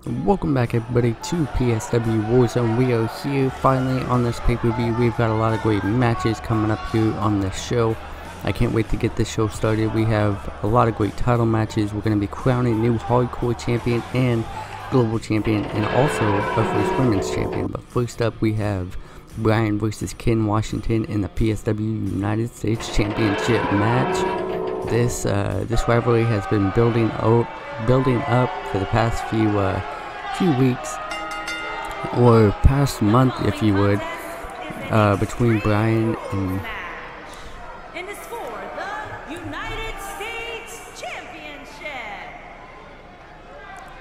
Welcome back everybody to Psw Warzone. We are here finally on this pay-per-view. We've got a lot of great matches coming up here on this show. I can't wait to get this show started. We have a lot of great title matches. We're going to be crowning new hardcore champion and global champion, and also our first women's champion. But first up we have BRYAN versus Ken Washington in the Psw United States Championship match. This rivalry has been building up for the past few weeks, or past month if you would, between BRYAN and it's for the United States Championship.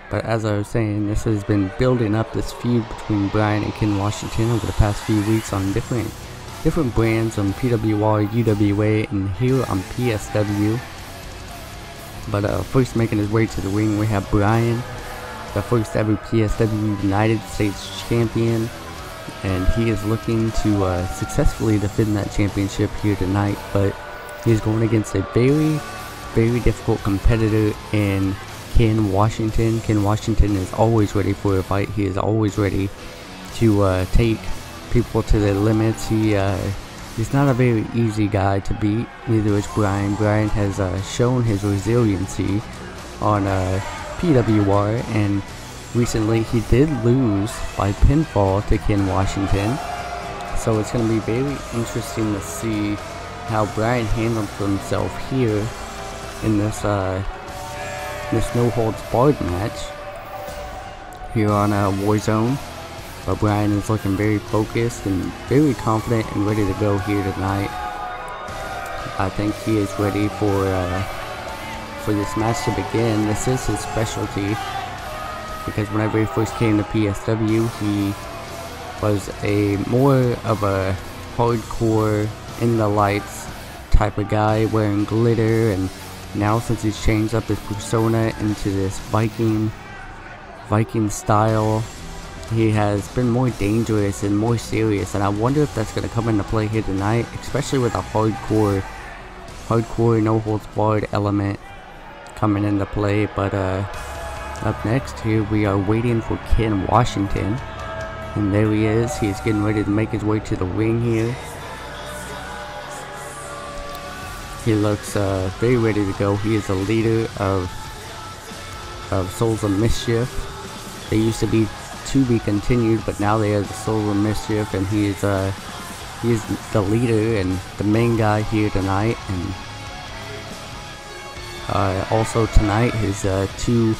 But as I was saying, this has been building up, this feud between BRYAN and Ken Washington over the past few weeks on different brands, on PWR, UWA, and here on PSW. But first making his way to the ring, we have BRYAN, the first ever PSW United States champion, and he is looking to successfully defend that championship here tonight. But he's going against a very difficult competitor in Ken Washington. Ken Washington is always ready for a fight. He is always ready to take people to their limits. He's not a very easy guy to beat. Neither is BRYAN. BRYAN has shown his resiliency on PWR, and recently he did lose by pinfall to Ken Washington. So it's going to be very interesting to see how BRYAN handles himself here in this no holds barred match here on Warzone. But BRYAN is looking very focused and very confident and ready to go here tonight. I think he is ready for this match to begin. This is his specialty, because whenever he first came to PSW, he was more of a hardcore, in the lights type of guy, wearing glitter, and now since he's changed up his persona into this Viking style, he has been more dangerous and more serious, and I wonder if that's going to come into play here tonight, especially with a hardcore no holds barred element coming into play. But up next here we are waiting for Ken Washington, and there he is. He's getting ready to make his way to the ring here. He looks very ready to go. He is a leader of Souls of Mischief. They used to be continued, but now they are the Souls of Mischief, and he is the leader and the main guy here tonight. And also tonight, his two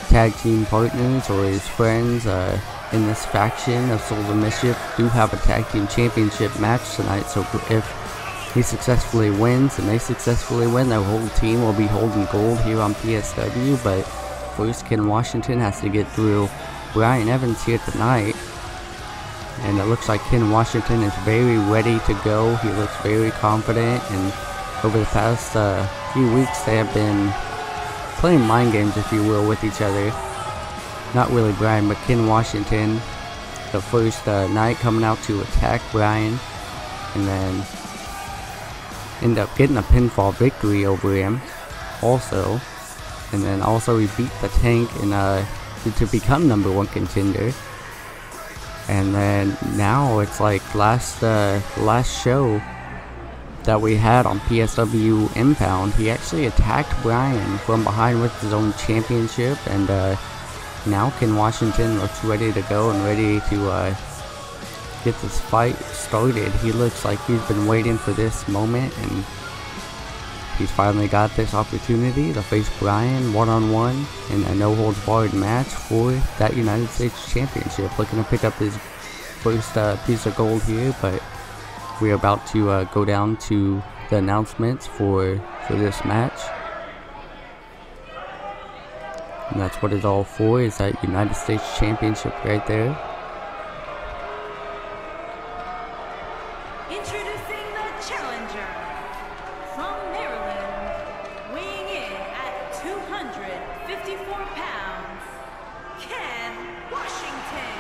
tag team partners, or his friends in this faction of Souls of Mischief, do have a tag team championship match tonight. So if he successfully wins, and they successfully win, their whole team will be holding gold here on PSW. But first, Ken Washington has to get through Brian Evans here tonight, and it looks like Ken Washington is very ready to go. He looks very confident, and over the past few weeks they have been playing mind games, if you will, with each other. Not really BRYAN, but Ken Washington, the first night coming out to attack BRYAN, and then end up getting a pinfall victory over him also. And then also he beat the Tank and to become #1 contender. And then now it's like last show that we had on PSW Impound, he actually attacked BRYAN from behind with his own championship, and now Ken Washington looks ready to go and ready to get this fight started. He looks like he's been waiting for this moment, and he's finally got this opportunity to face BRYAN one-on-one in a no-holds-barred match for that United States Championship. Looking to pick up his first piece of gold here, but we're about to go down to the announcements for this match. And that's what it's all for, is that United States Championship right there. Introducing the challenger from Maryland, weighing in at 254 pounds, Ken Washington.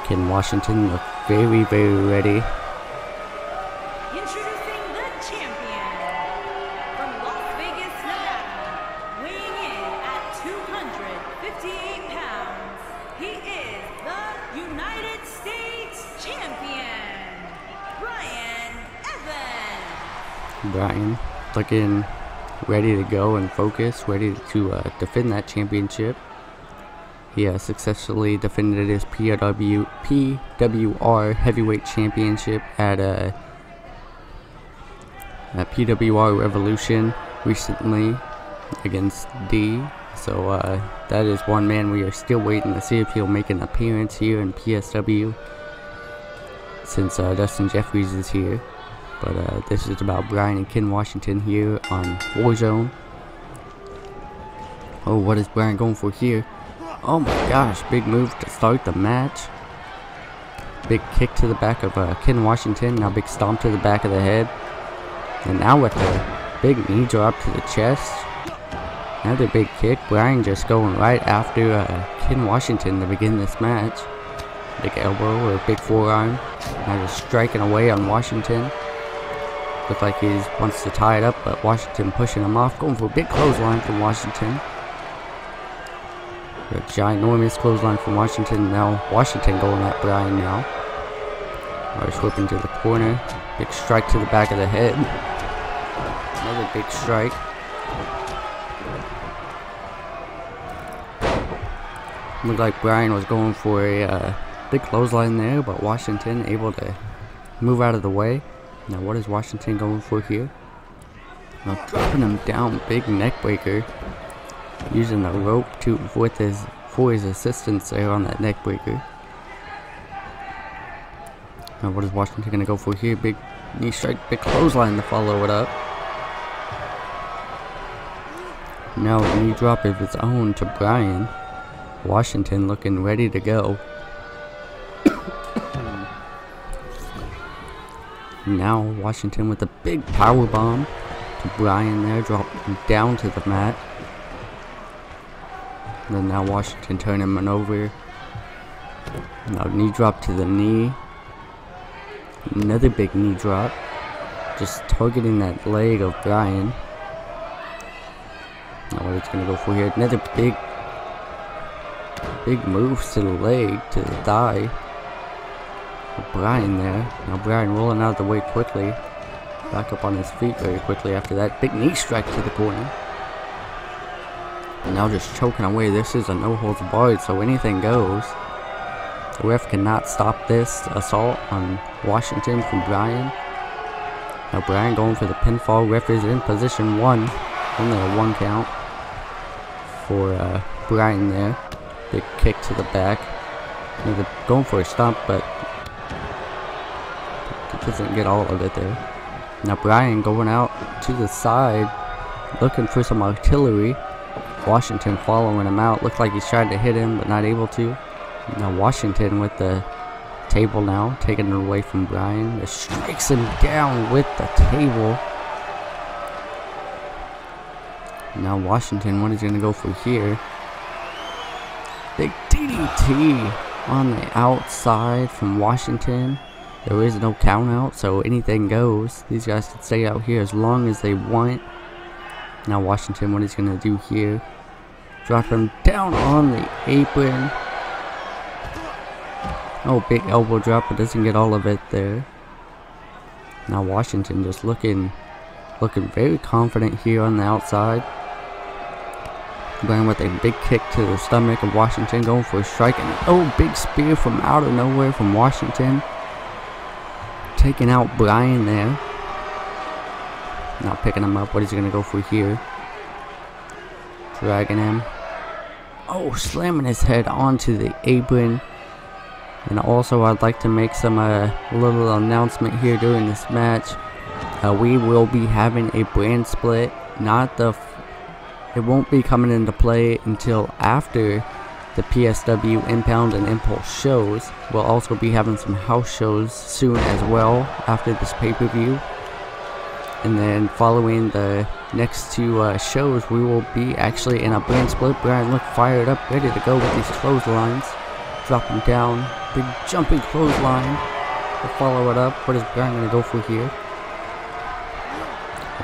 Ken Washington looks very ready. Introducing the champion from Las Vegas, Nevada, weighing in at 258 pounds, he is the United States Champion, BRYAN. BRYAN looking ready to go and focus, ready to defend that championship. He has successfully defended his PWR heavyweight championship at PWR Revolution recently against D. So that is one man we are still waiting to see if he'll make an appearance here in PSW, since Dustin Jeffries is here. But this is about BRYAN and Ken Washington here on Warzone. Oh, what is BRYAN going for here? Oh my gosh, big move to start the match. Big kick to the back of Ken Washington. Now big stomp to the back of the head. And now with the big knee drop to the chest. Another big kick. BRYAN just going right after Ken Washington to begin this match. Big elbow or big forearm. Now just striking away on Washington. Looks like he wants to tie it up, but Washington pushing him off. Going for a big clothesline from Washington. A ginormous clothesline from Washington. Now Washington going at BRYAN now. Alright, whipping to the corner. Big strike to the back of the head. Another big strike. Looked like BRYAN was going for a big clothesline there, but Washington able to move out of the way. Now what is Washington going for here? Now dropping him down, big neck breaker. Using the rope for his assistance there on that neck breaker. Now what is Washington gonna go for here? Big knee strike, big clothesline to follow it up. Now a knee drop of its own to BRYAN. Washington looking ready to go. Now Washington with a big power bomb to BRYAN there, dropping down to the mat. Then now Washington turning him over. Now knee drop to the knee. Another big knee drop. Just targeting that leg of BRYAN. Now what he's gonna go for here? Another big moves to the leg, to the thigh. BRYAN there. Now BRYAN rolling out of the way quickly. Back up on his feet very quickly after that. Big knee strike to the corner. And now just choking away. This is a no holds barred, so anything goes. The ref cannot stop this assault on Washington from BRYAN. Now BRYAN going for the pinfall. Ref is in position 1. Only a 1 count for BRYAN there. Big kick to the back. They're going for a stomp, but doesn't get all of it there. Now BRYAN going out to the side, looking for some artillery. Washington following him out. Looks like he's trying to hit him, but not able to. Now Washington with the table now, taking it away from BRYAN. Just strikes him down with the table. Now Washington, what is he going to go for here? Big DDT on the outside from Washington. There is no count out, so anything goes. These guys can stay out here as long as they want. Now Washington, what he's going to do here? Drop him down on the apron. Oh, big elbow drop, but doesn't get all of it there. Now Washington just looking very confident here on the outside. BRYAN with a big kick to the stomach of Washington, going for a strike. And oh, big spear from out of nowhere from Washington. Taking out BRYAN there. Not picking him up. What is he going to go for here? Dragging him. Oh, slamming his head onto the apron. And also, I'd like to make some little announcement here during this match. We will be having a brand split. It won't be coming into play until after the PSW Impound and Impulse shows. We'll also be having some house shows soon as well after this pay-per-view. And then following the next 2 shows, we will be actually in a brand split. BRYAN look fired up, ready to go with these clotheslines. Dropping down, big jumping clothesline to follow it up. What is BRYAN going to go for here?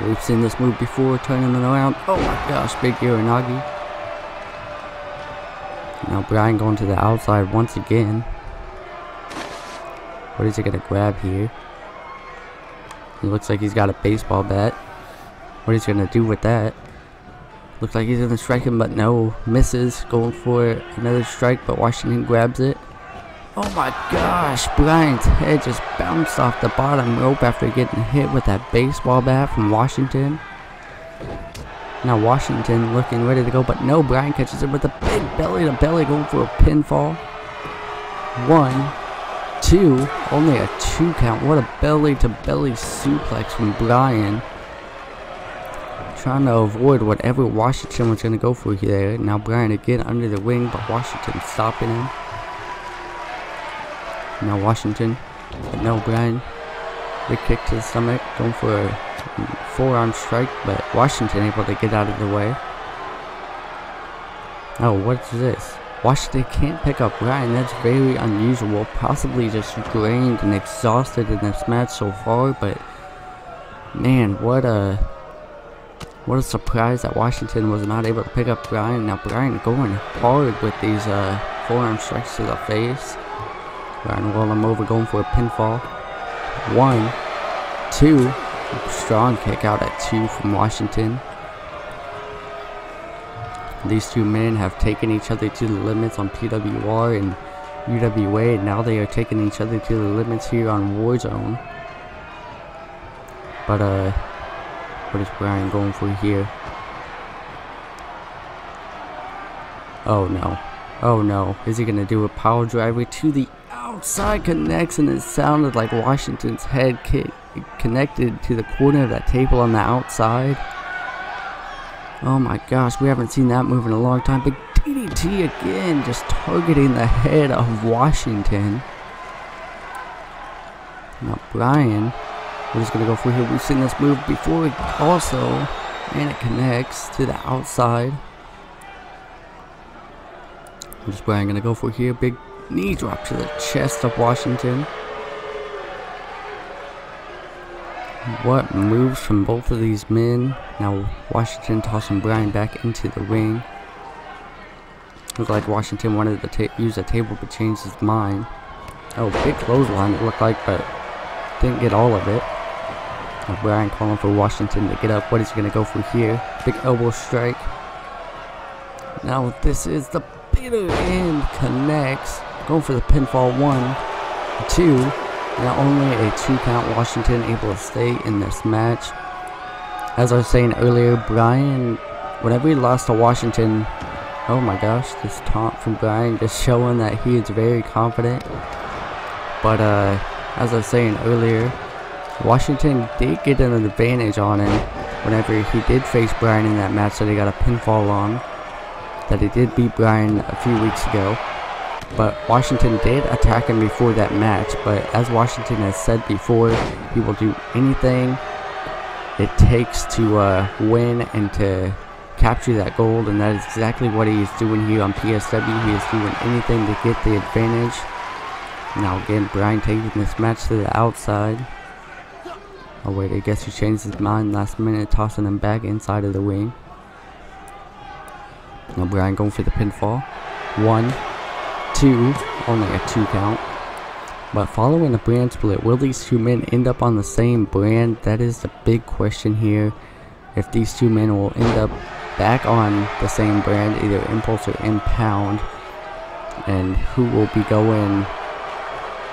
We've seen this move before, turning it around. Oh my gosh, big Uranagi. Now BRYAN going to the outside once again. What is he gonna grab here? It looks like he's got a baseball bat. What is he gonna do with that? Looks like he's gonna strike him, but no, misses. Going for another strike, but Washington grabs it. Oh my gosh, BRYAN's head just bounced off the bottom rope after getting hit with that baseball bat from Washington. Now Washington looking ready to go, but no, BRYAN catches it with a big belly to belly, going for a pinfall. 1, 2, only a 2 count. What a belly to belly suplex from BRYAN. Trying to avoid whatever Washington was going to go for here. Now BRYAN again under the ring, but Washington stopping him. Now Washington, but no, BRYAN, big kick to the stomach, going for a forearm strike, but Washington able to get out of the way. Oh, what's this? Washington can't pick up BRYAN. That's very unusual. Possibly just drained and exhausted in this match so far, but man, what a surprise that Washington was not able to pick up BRYAN. Now BRYAN going hard with these forearm strikes to the face. BRYAN roll him over, going for a pinfall. 1, 2, strong kick out at 2 from Washington. These two men have taken each other to the limits on PWR and UWA, and now they are taking each other to the limits here on Warzone. But what is BRYAN going for here? Oh no. Oh no. Is he gonna do a power driver to the outside? Connects, and it sounded like Washington's head connected to the corner of that table on the outside. Oh my gosh, we haven't seen that move in a long time. Big DDT again, just targeting the head of Washington. Now BRYAN, what is going to go for here? We've seen this move before also, and it connects to the outside. What is BRYAN going to go for here? Big knee drop to the chest of Washington. What moves from both of these men. Now Washington tossing BRYAN back into the ring. Looked like Washington wanted to use a table but changed his mind. Oh, big clothesline it looked like, but didn't get all of it. Now BRYAN calling for Washington to get up. What is he going to go for here? Big elbow strike. Now this is the bitter end. Connects. Going for the pinfall. 1, 2. Now only a 2 count. Washington able to stay in this match. As I was saying earlier, BRYAN, whenever he lost to Washington, oh my gosh, this taunt from BRYAN just showing that he is very confident. But as I was saying earlier, Washington did get an advantage on him whenever he did face BRYAN in that match that he got a pinfall on. That he did beat BRYAN a few weeks ago. But Washington did attack him before that match, but as Washington has said before, he will do anything it takes to win and to capture that gold, and that is exactly what he is doing here on PSW. He is doing anything to get the advantage. Now again, BRYAN taking this match to the outside. Oh wait, I guess he changed his mind last minute, tossing him back inside of the ring. Now BRYAN going for the pinfall. 1, 2, only a 2 count. But following the brand split, will these two men end up on the same brand? That is the big question here. If these two men will end up back on the same brand, either Impulse or Impound, and who will be going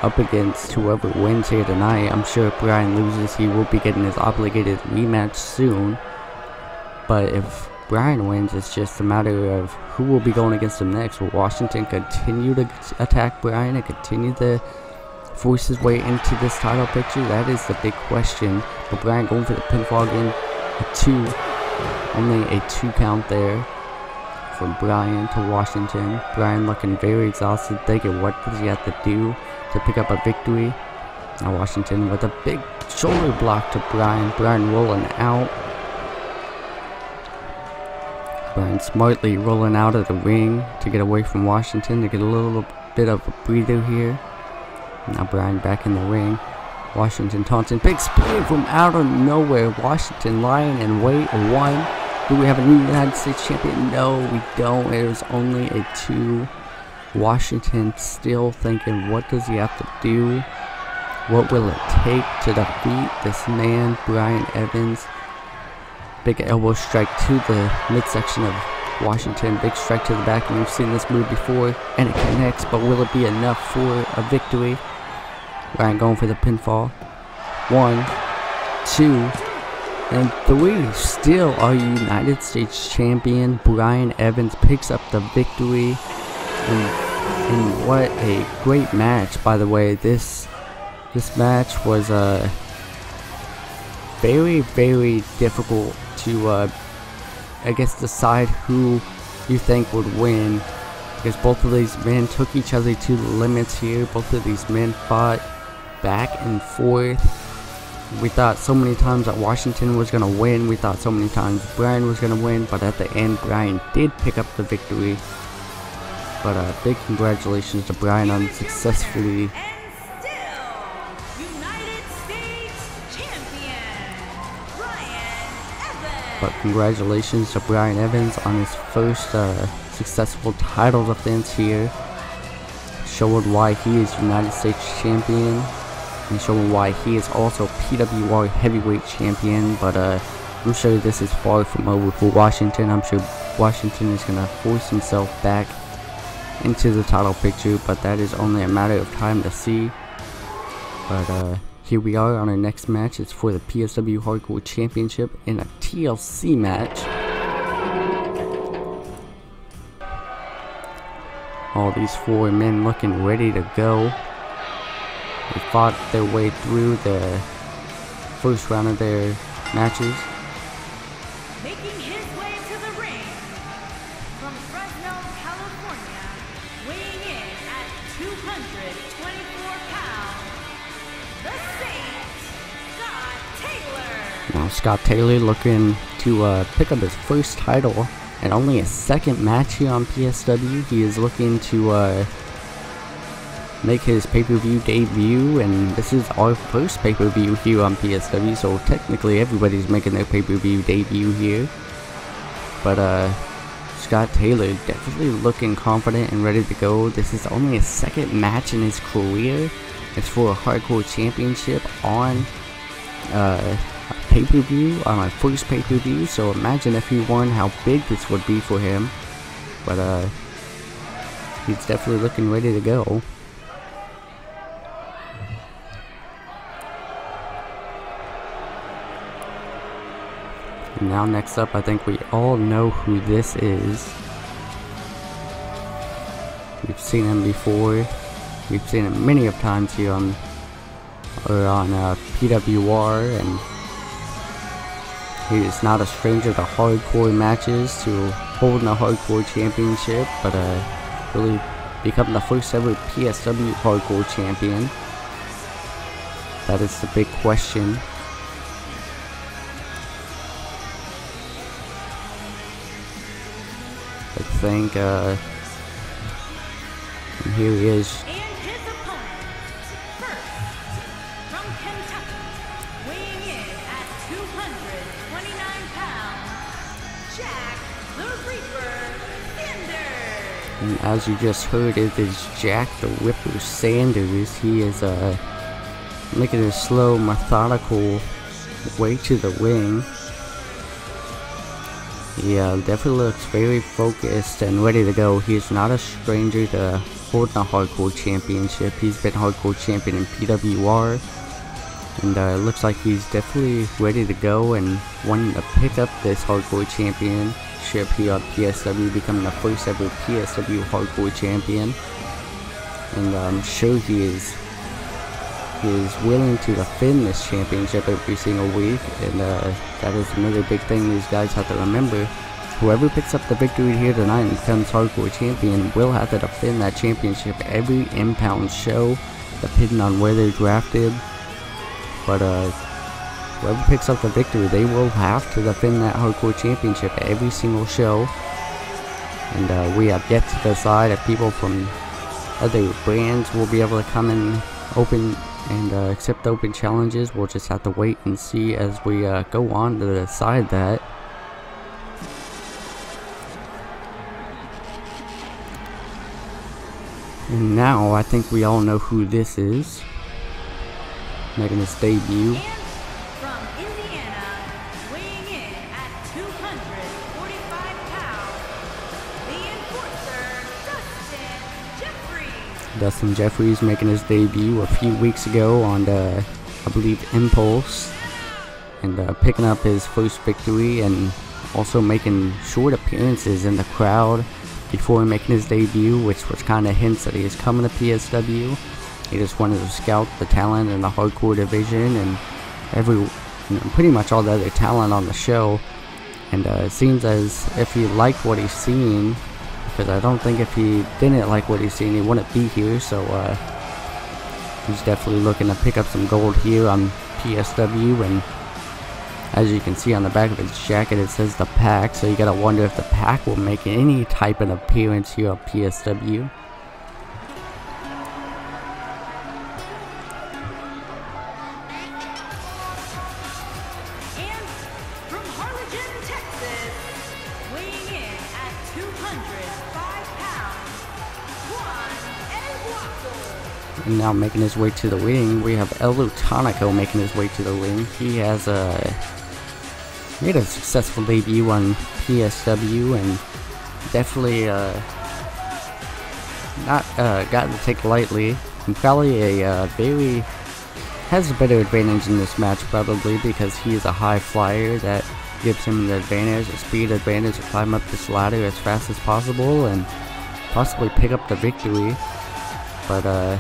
up against whoever wins here tonight. I'm sure if BRYAN loses, he will be getting his obligated rematch soon. But if BRYAN wins, it's just a matter of who will be going against him next. Will Washington continue to attack BRYAN and continue to force his way into this title picture? That is the big question. But BRYAN going for the pinfall again. A 2. Only a 2 count there from BRYAN to Washington. BRYAN looking very exhausted, thinking what does he have to do to pick up a victory. Now Washington with a big shoulder block to BRYAN. BRYAN rolling out. BRYAN smartly rolling out of the ring to get away from Washington, to get a little bit of a breather here. Now BRYAN back in the ring. Washington taunting. Big split from out of nowhere. Washington lying in wait. 1. Do we have a new United States champion? No, we don't. It was only a 2. Washington still thinking, what does he have to do? What will it take to defeat this man, Bryan Evans? Big elbow strike to the midsection of Washington. Big strike to the back, and we've seen this move before, and it connects, but will it be enough for a victory? Bryan going for the pinfall. 1, 2, and 3. Still our United States champion, Bryan Evans, picks up the victory. And what a great match, by the way. This match was very, very difficult to I guess decide who you think would win, because both of these men took each other to the limits here. Both of these men fought back and forth. We thought so many times that Washington was gonna win. We thought so many times Bryan was gonna win, but at the end Bryan did pick up the victory. But big congratulations to Bryan on successfully congratulations to Bryan Evans on his first successful title defense here. Showing why he is United States champion, and showing why he is also PWR heavyweight champion. But I'm sure this is far from over for Washington. I'm sure Washington is gonna force himself back into the title picture, but that is only a matter of time to see. But here we are on our next match. It's for the PSW Hardcore Championship in a TLC match. All these 4 men looking ready to go. They fought their way through the first round of their matches. Making his way to the ring from Fresno, California, weighing in at 224 pounds, the Saint, Scott Taylor. Now Scott Taylor looking to pick up his first title and only his second match here on PSW. He is looking to make his pay-per-view debut, and this is our first pay-per-view here on PSW, so technically everybody's making their pay-per-view debut here. But Scott Taylor definitely looking confident and ready to go. This is only his second match in his career. It's for a hardcore championship on a pay-per-view, on my first pay-per-view, so imagine if he won, how big this would be for him. But he's definitely looking ready to go. Now next up, I think we all know who this is. We've seen him before. We've seen him many of times here on PWR, and he is not a stranger to hardcore matches, to holding a hardcore championship, but really becoming the first ever PSW hardcore champion. That is the big question. I think, and here he is. And his opponent, first, from Kentucky, weighing in at 229 pounds, Jack the Reaper Sanders. And as you just heard, it is Jack the Ripper Sanders. He is making a slow, methodical way to the ring. He definitely looks very focused and ready to go. He is not a stranger to holding a hardcore championship. He's been hardcore champion in PWR, and it looks like he's definitely ready to go and wanting to pick up this hardcore championship here on PSW, becoming the first ever PSW hardcore champion. And I'm sure he is willing to defend this championship every single week, and that is another big thing these guys have to remember. Whoever picks up the victory here tonight and becomes hardcore champion will have to defend that championship every impound show, depending on where they're drafted. But whoever picks up the victory, they will have to defend that hardcore championship every single show. And we have yet to decide if people from other brands will be able to come and open and accept open challenges. We'll just have to wait and see as we go on to decide that. And now I think we all know who this is, making his debut. And from Indiana, weighing in at 245 pounds, the enforcer, Dustin Jeffries making his debut a few weeks ago on the, I believe, Impulse, and picking up his first victory, and also making short appearances in the crowd before making his debut, which was kind of hints that he is coming to PSW. He just wanted to scout the talent in the hardcore division and pretty much all the other talent on the show. And it seems as if he liked what he's seeing, because I don't think if he didn't like what he's seeing, he wouldn't be here. So he's definitely looking to pick up some gold here on PSW. And as you can see on the back of his jacket, it says the Pack, so you gotta wonder if the Pack will make any type of appearance here on PSW. And from Harlingen, Texas, weighing in at 205 pounds, Wwe2K19. And now making his way to the ring, we have Wwe2K19 making his way to the ring. He has made a successful debut on PSW, and definitely not gotten to take lightly, and probably has a better advantage in this match, probably because he is a high flyer. That gives him the advantage, a speed advantage, to climb up this ladder as fast as possible and possibly pick up the victory. But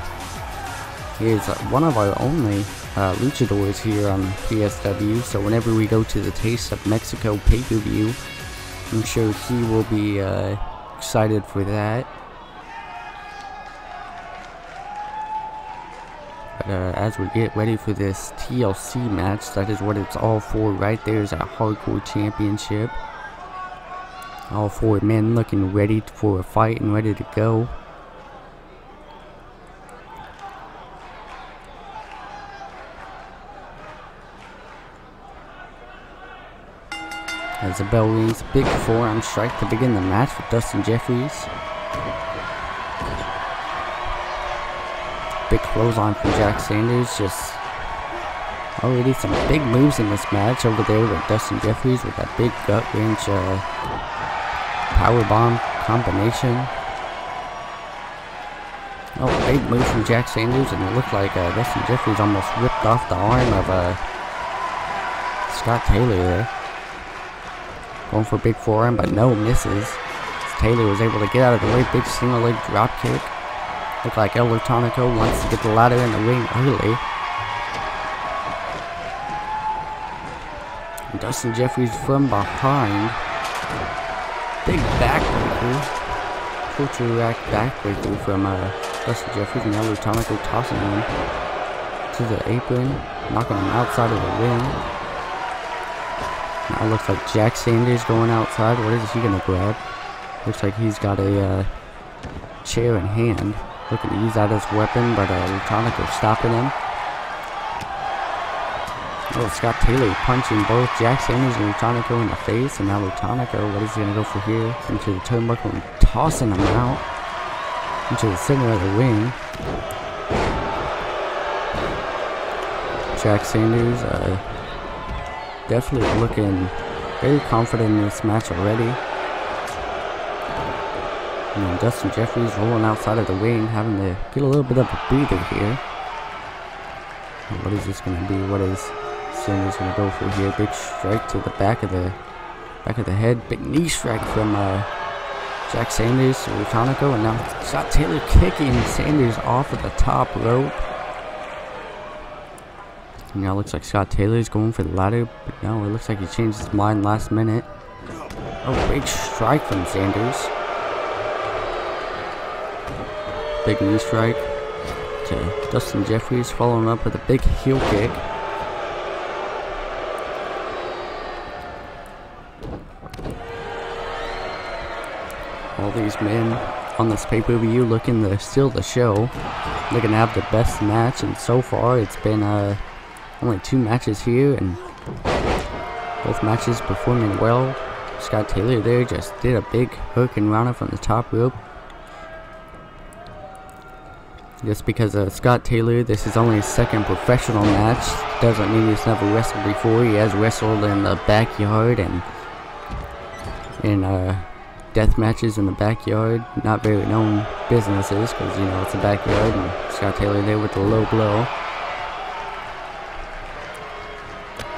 he is one of our only luchadors here on PSW, so whenever we go to the Taste of Mexico pay-per-view, I'm sure he will be excited for that. But as we get ready for this TLC match, that is what it's all for right there, is a hardcore championship. All four men looking ready for a fight and ready to go. As the bell rings, big forearm strike to begin the match with Dustin Jeffries. Big clothesline from Jack Sanders. Just already some big moves in this match over there with Dustin Jeffries with that big gut wrench powerbomb combination. Oh, big move from Jack Sanders, and it looked like Dustin Jeffries almost ripped off the arm of Scott Taylor there. Going for a big forearm, but no, misses. Taylor was able to get out of the way. Big single leg drop kick. Looked like Wwe2K19 wants to get the ladder in the ring early. And Dustin Jeffries from behind. Big backbreaker. Torture rack backbreaker from Dustin Jeffries, and Wwe2K19 tossing him to the apron, knocking him outside of the ring. Now it looks like Jack Sanders going outside. What is he gonna grab? Looks like he's got a chair in hand, looking to use that as a weapon, but Wwe2K19 stopping him. Oh, Scott Taylor punching both Jack Sanders and Wwe2K19 in the face, and now Wwe2K19, what is he gonna go for here? Into the turnbuckle and tossing him out into the center of the ring. Jack Sanders definitely looking very confident in this match already. And then Dustin Jeffries rolling outside of the ring, having to get a little bit of a breather here. And what is this going to be? What is Sanders going to go for here? Big strike to the back of the head. Big knee strike from Jack Sanders to Wwe2K19, and now Scott Taylor kicking Sanders off of the top rope. Now it looks like Scott Taylor is going for the ladder, but no, it looks like he changed his mind last minute. Oh, big strike from Sanders. Big knee strike to Dustin Jeffries, following up with a big heel kick. All these men on this pay-per-view looking to steal the show, looking to have the best match, and so far it's been only 2 matches here, and both matches performing well. Scott Taylor there just did a big hook and rounded from the top rope. Just because Scott Taylor, this is only his second professional match, doesn't mean he's never wrestled before. He has wrestled in the backyard and in death matches in the backyard. Not very known businesses because, you know, it's a backyard, and Scott Taylor there with the low blow.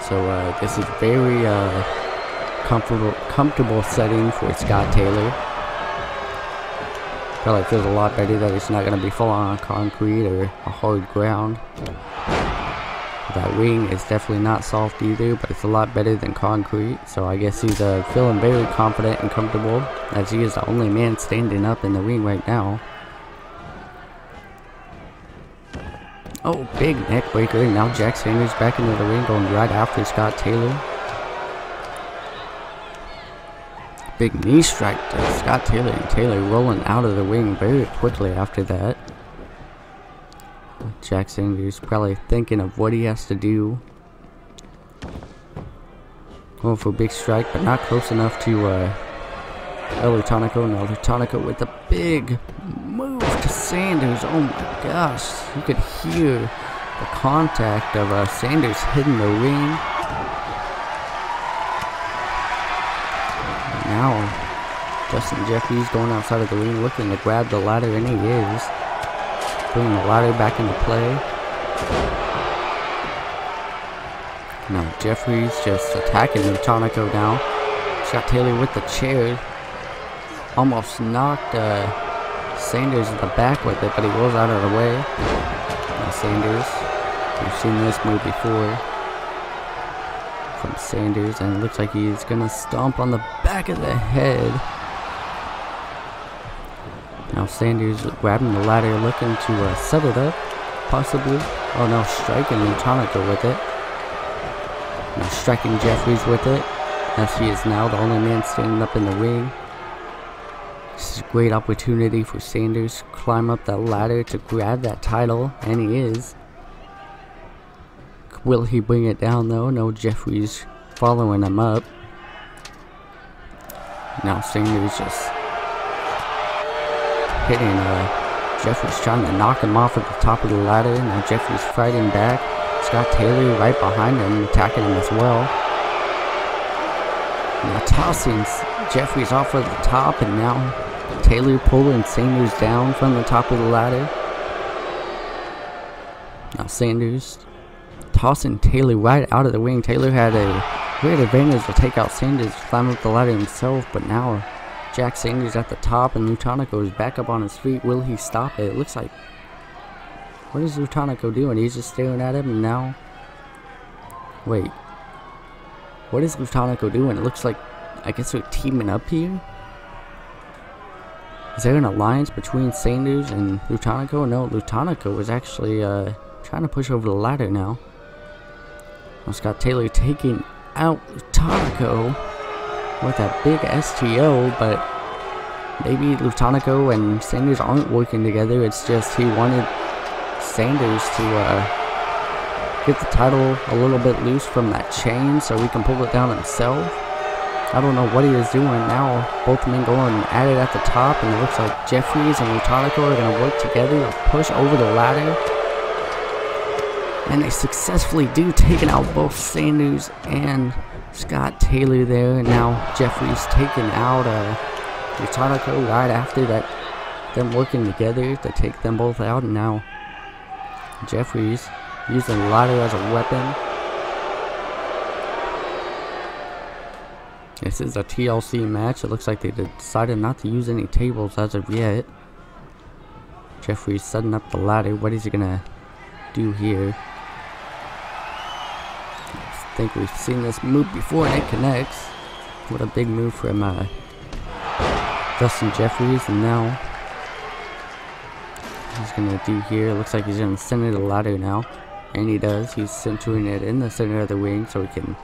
So this is very comfortable setting for Scott Taylor. Probably feels a lot better that it's not going to be falling on concrete or a hard ground. That ring is definitely not soft either, but it's a lot better than concrete. So I guess he's feeling very confident and comfortable, as he is the only man standing up in the ring right now. Oh, big neck breaker. Now Jack Sanders back into the ring, going right after Scott Taylor. Big knee strike to Scott Taylor, and Taylor rolling out of the ring very quickly after that. Jack Sanders probably thinking of what he has to do. Going for a big strike, but not close enough to El Lutanico. Now Lutanico with a big move to Sanders. Oh my gosh, you could hear the contact of Sanders hitting the ring. Now Justin Jeffries going outside of the ring, looking to grab the ladder, and he is. Bringing the ladder back into play. Now Jeffries just attacking Lutanico now. Scott Taylor with the chair. Almost knocked Sanders in the back with it, but he rolls out of the way. Now Sanders. We've seen this move before from Sanders, and it looks like he's gonna stomp on the back of the head. Now Sanders grabbing the ladder, looking to set it up, possibly. Oh no, striking Lutanico with it. Now striking Jeffries with it, as he is now the only man standing up in the ring. This is a great opportunity for Sanders to climb up that ladder to grab that title, and he is. Will he bring it down though? No, Jeffries following him up. Now Sanders just hitting Jeffries, trying to knock him off at the top of the ladder. Now Jeffries fighting back. Scott Taylor right behind him, attacking him as well. Now tossing Jeffries off of the top, and now Taylor pulling Sanders down from the top of the ladder. Now Sanders tossing Taylor right out of the ring. Taylor had a great advantage to take out Sanders, climb up the ladder himself, but now Jack Sanders at the top, and Lutanico is back up on his feet. Will he stop it? It looks like... What is Lutanico doing? He's just staring at him, and now... Wait. What is Lutanico doing? It looks like... I guess they're teaming up here? Is there an alliance between Sanders and Lutanico? No, Lutanico is actually trying to push over the ladder now. Scott Taylor taking out Lutanico with that big STO, but maybe Lutanico and Sanders aren't working together. It's just he wanted Sanders to get the title a little bit loose from that chain so he can pull it down himself. I don't know what he is doing now. Both men going at it at the top, and it looks like Jeffries and Lutanico are going to work together to push over the ladder. And they successfully do, taking out both Sanders and Scott Taylor there. And now Jeffries taking out Lutanico right after that, them working together to take them both out. And now Jeffries using the ladder as a weapon. This is a TLC match. It looks like they decided not to use any tables as of yet. Jeffries setting up the ladder. What is he gonna do here? I think we've seen this move before, and it connects. What a big move from Justin Jeffries. And now he's gonna do here. It looks like he's gonna center the ladder now, and he does. He's centering it in the center of the ring so he can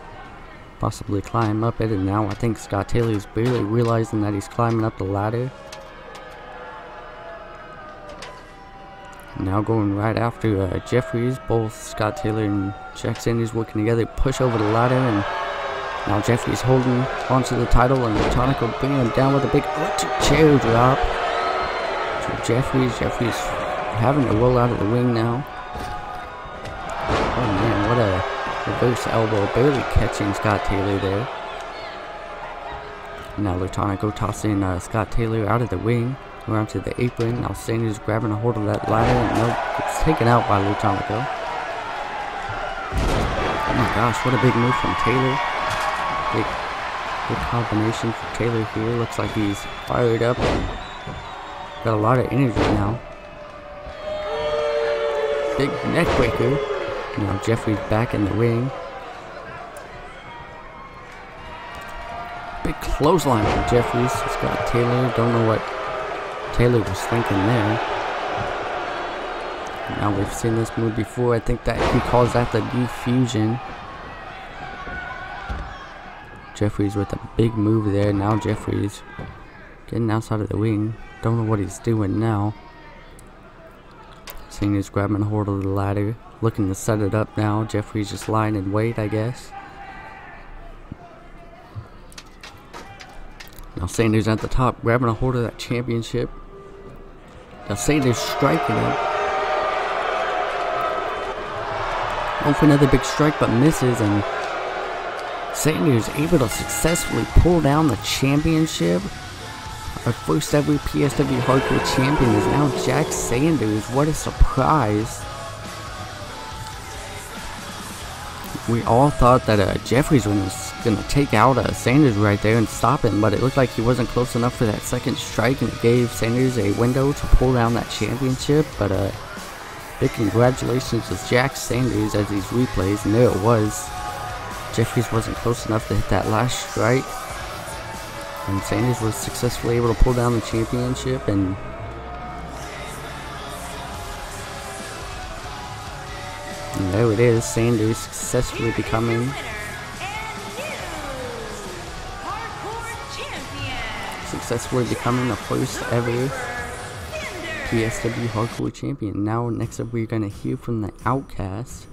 possibly climb up it. And now I think Scott Taylor is barely realizing that he's climbing up the ladder. Now going right after Jeffries. Both Scott Taylor and Jack Sanders working together, push over the ladder, and now Jeffries holding onto the title, and Lutanico bringing him down with a big electric chair drop to Jeffries. Jeffries having to roll out of the ring now. Oh man, what a reverse elbow, barely catching Scott Taylor there. Now Lutonico tossing Scott Taylor out of the ring, around to the apron. Now Sanders grabbing a hold of that ladder, and nope, it's taken out by Lutonico. Oh my gosh, what a big move from Taylor. Big combination for Taylor here. Looks like he's fired up and got a lot of energy now. Big neck breaker. Now Jeffrey's back in the ring. Big clothesline from Jeffries. Scott Taylor. Don't know what Taylor was thinking there. Now we've seen this move before. I think that he calls that the defusion. Jeffries with a big move there. Now Jeffries getting outside of the ring. Don't know what he's doing now. Seeing he's grabbing a hold of the ladder. Looking to set it up now. Jeffries just lying in wait, I guess. Now Sanders at the top, grabbing a hold of that championship. Now Sanders striking him. Going for another big strike, but misses, and Sanders able to successfully pull down the championship. Our first ever PSW Hardcore champion is now Jack Sanders. What a surprise. We all thought that Jeffries was going to take out Sanders right there and stop him, but it looked like he wasn't close enough for that second strike, and it gave Sanders a window to pull down that championship. But big congratulations to Jack Sanders as these replays, and there it was. Jeffries wasn't close enough to hit that last strike, and Sanders was successfully able to pull down the championship. And there it is, Sanders successfully becoming the first ever PSW Hardcore champion. Now, next up, we're going to hear from the Outcast.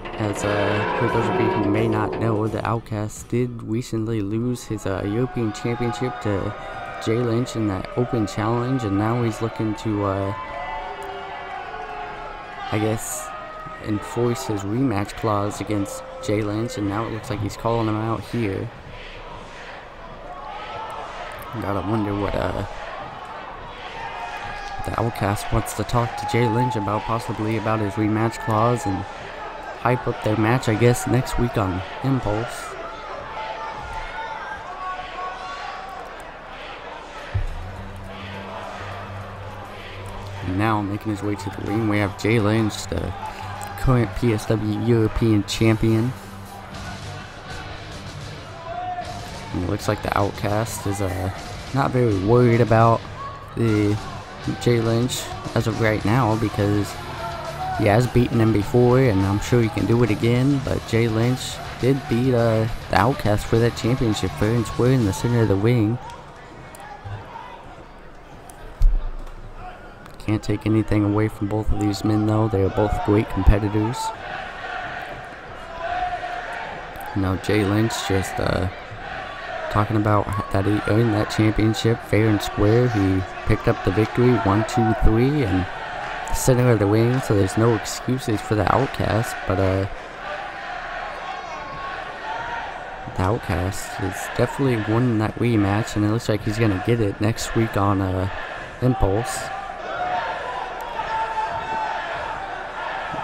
As for those of you who may not know, the Outcast did recently lose his European Championship to Jay Lynch in that open challenge, and now he's looking to, I guess, enforce his rematch clause against Jay Lynch, and now it looks like he's calling him out here. Gotta wonder what the Outcast wants to talk to Jay Lynch about, possibly about his rematch clause, and hype up their match, I guess, next week on Impulse. And now, making his way to the ring, we have Jay Lynch, the current PSW European champion. And it looks like the Outcast is not very worried about the Jay Lynch as of right now, because he has beaten him before, and I'm sure he can do it again. But Jay Lynch did beat the Outcast for that championship fair and square in the center of the ring. Can't take anything away from both of these men, though. They are both great competitors. Now Jay Lynch just talking about that he earned that championship fair and square. He picked up the victory, 1, 2, 3, and the center of the ring, so there's no excuses for the Outcast. But the Outcast is definitely winning that rematch, and it looks like he's gonna get it next week on Impulse.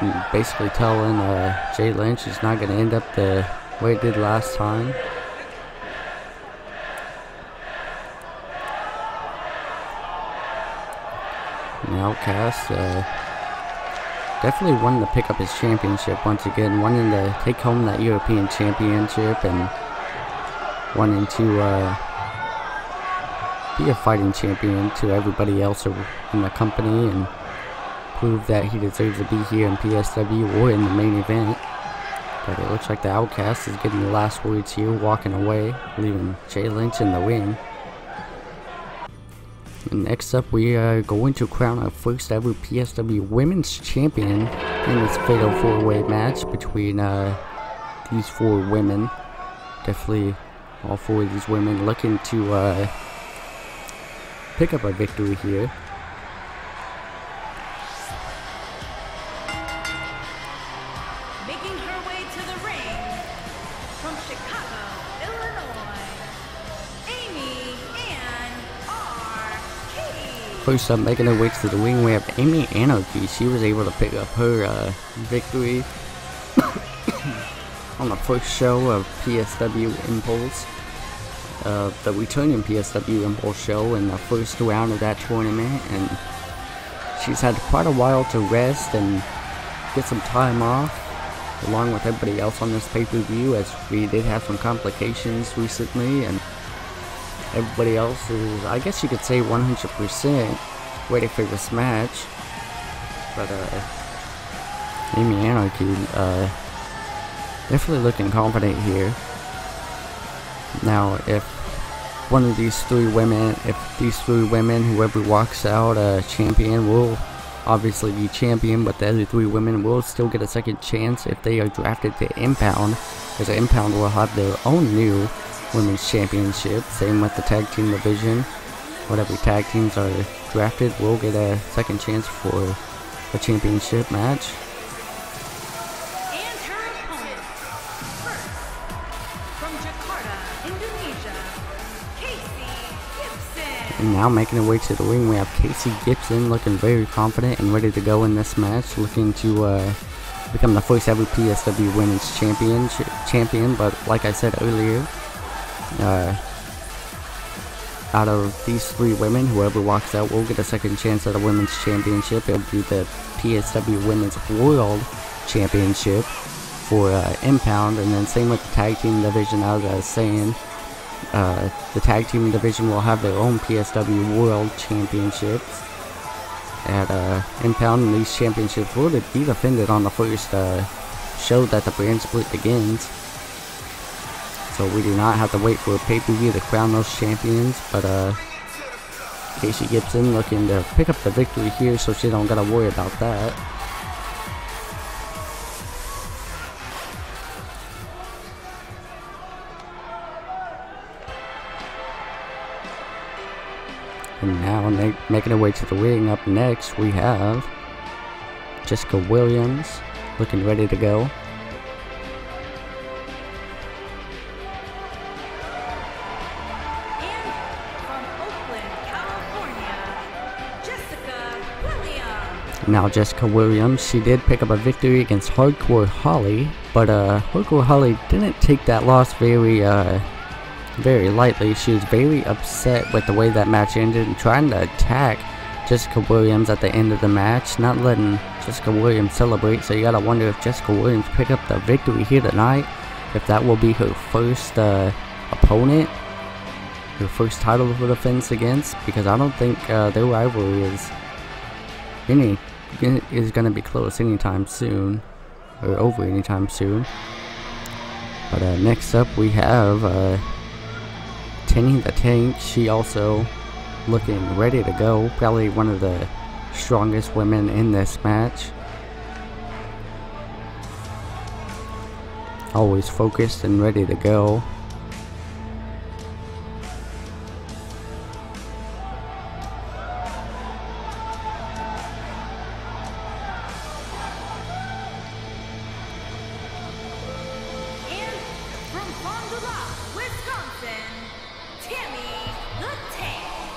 And basically telling Jay Lynch it's not gonna end up the way it did last time. The Outcast definitely wanting to pick up his championship once again, wanting to take home that European Championship, and wanting to be a fighting champion to everybody else in the company, and prove that he deserves to be here in PSW or in the main event. But it looks like the Outcast is getting the last words here, walking away, leaving Jay Lynch in the ring. And next up, we are going to crown our first ever PSW Women's Champion in this fatal 4-way match between these 4 women. Definitely all 4 of these women looking to pick up a victory here. Making her way to the ring from Chicago, Illinois, ANARCHY. First up, making her way to the ring, we have ANARCHY. She was able to pick up her victory on the first show of PSW Impulse, the returning PSW Impulse show in the first round of that tournament, and she's had quite a while to rest and get some time off, along with everybody else on this pay-per-view, as we did have some complications recently, and everybody else is, I guess you could say, 100% ready for this match. But ANARCHY, definitely looking confident here. Now, if one of these three women, whoever walks out champion, will obviously be champion, but the other three women will still get a second chance if they are drafted to Impound, because Impound will have their own new women's championship. Same with the tag team division. Whatever tag teams are drafted will get a second chance for a championship match. And her opponent, first, from Jakarta, Indonesia, Casey Gibson. And now making her way to the ring, we have Casey Gibson, looking very confident and ready to go in this match, looking to become the first ever PSW Women's champion. But like I said earlier, out of these three women, whoever walks out will get a second chance at a women's championship. It'll be the PSW Women's World Championship for Impound, and then same with the tag team division. As I was saying, the tag team division will have their own PSW World Championships at Impound, and these championships will be defended on the first show that the brand split begins. So we do not have to wait for a pay-per-view to crown those champions, but Casey Gibson looking to pick up the victory here, so she don't gotta worry about that. And now making her way to the ring, up next we have Jessica Williams, looking ready to go. Now Jessica Williams, she did pick up a victory against Hardcore Holly, but Hardcore Holly didn't take that loss very lightly. She was very upset with the way that match ended and trying to attack Jessica Williams at the end of the match, not letting Jessica Williams celebrate. So you gotta wonder if Jessica Williams pick up the victory here tonight, if that will be her first opponent, her first title defense against, because I don't think their rivalry is going to be close anytime soon, or over anytime soon. But next up we have Tenny the Tank. She also looking ready to go, probably one of the strongest women in this match. Always focused and ready to go.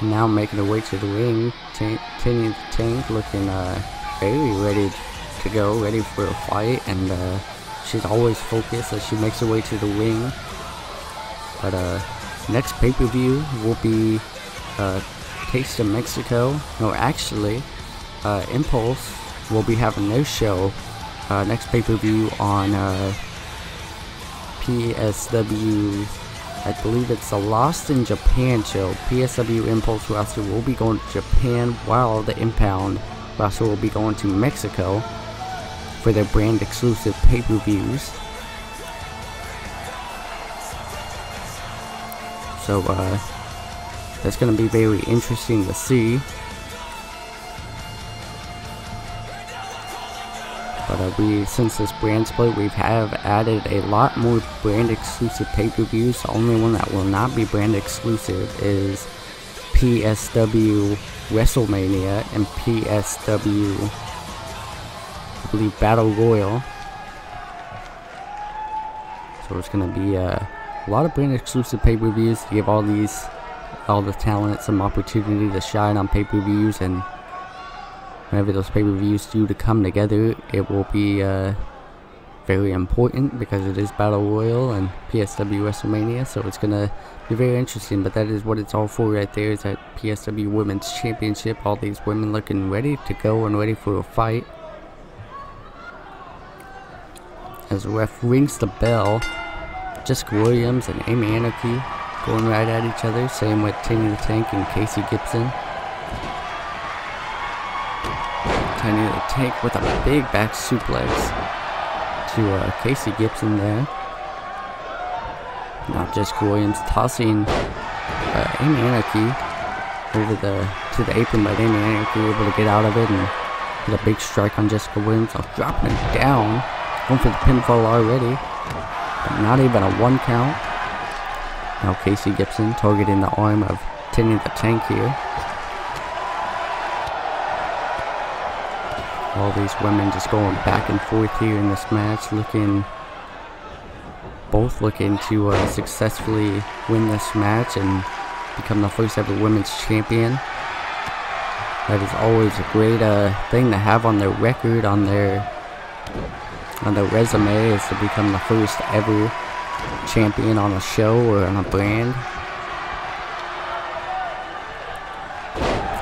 Now making her way to the ring, Tenny the Tank looking very ready to go, ready for a fight, and she's always focused as she makes her way to the ring. But next pay-per-view will be Taste of Mexico. No, actually, Impulse will be having their show next pay-per-view on PSW. I believe it's the Lost in Japan show. PSW Impulse roster will be going to Japan, while the Impound roster will be going to Mexico for their brand exclusive pay-per-views. So that's going to be very interesting to see. But since this brand split, we have added a lot more brand exclusive pay-per-views. The only one that will not be brand exclusive is PSW WrestleMania and PSW, I believe, Battle Royal. So it's gonna be a lot of brand exclusive pay-per-views to give all the talent some opportunity to shine on pay-per-views, and whenever those pay-per-views do to come together, it will be very important because it is Battle Royal and PSW WrestleMania, so it's gonna be very interesting. But that is what it's all for right there, is that PSW Women's Championship. All these women looking ready to go and ready for a fight. As the ref rings the bell, Jessica Williams and Amy Anarchy going right at each other. Same with Tiny the Tank and Casey Gibson. Tiny the Tank with a big back suplex to Casey Gibson there. Now Jessica Williams tossing Amy Anarchy over to the apron, but Amy Anarchy able to get out of it and put a big strike on Jessica Williams. Now dropping her down, going for the pinfall already, but not even a 1 count. Now Casey Gibson targeting the arm of Tiny the Tank here. All these women just going back and forth here in this match, both looking to successfully win this match and become the first ever women's champion. That is always a great thing to have on their record, on their resume, is to become the first ever champion on a show or on a brand.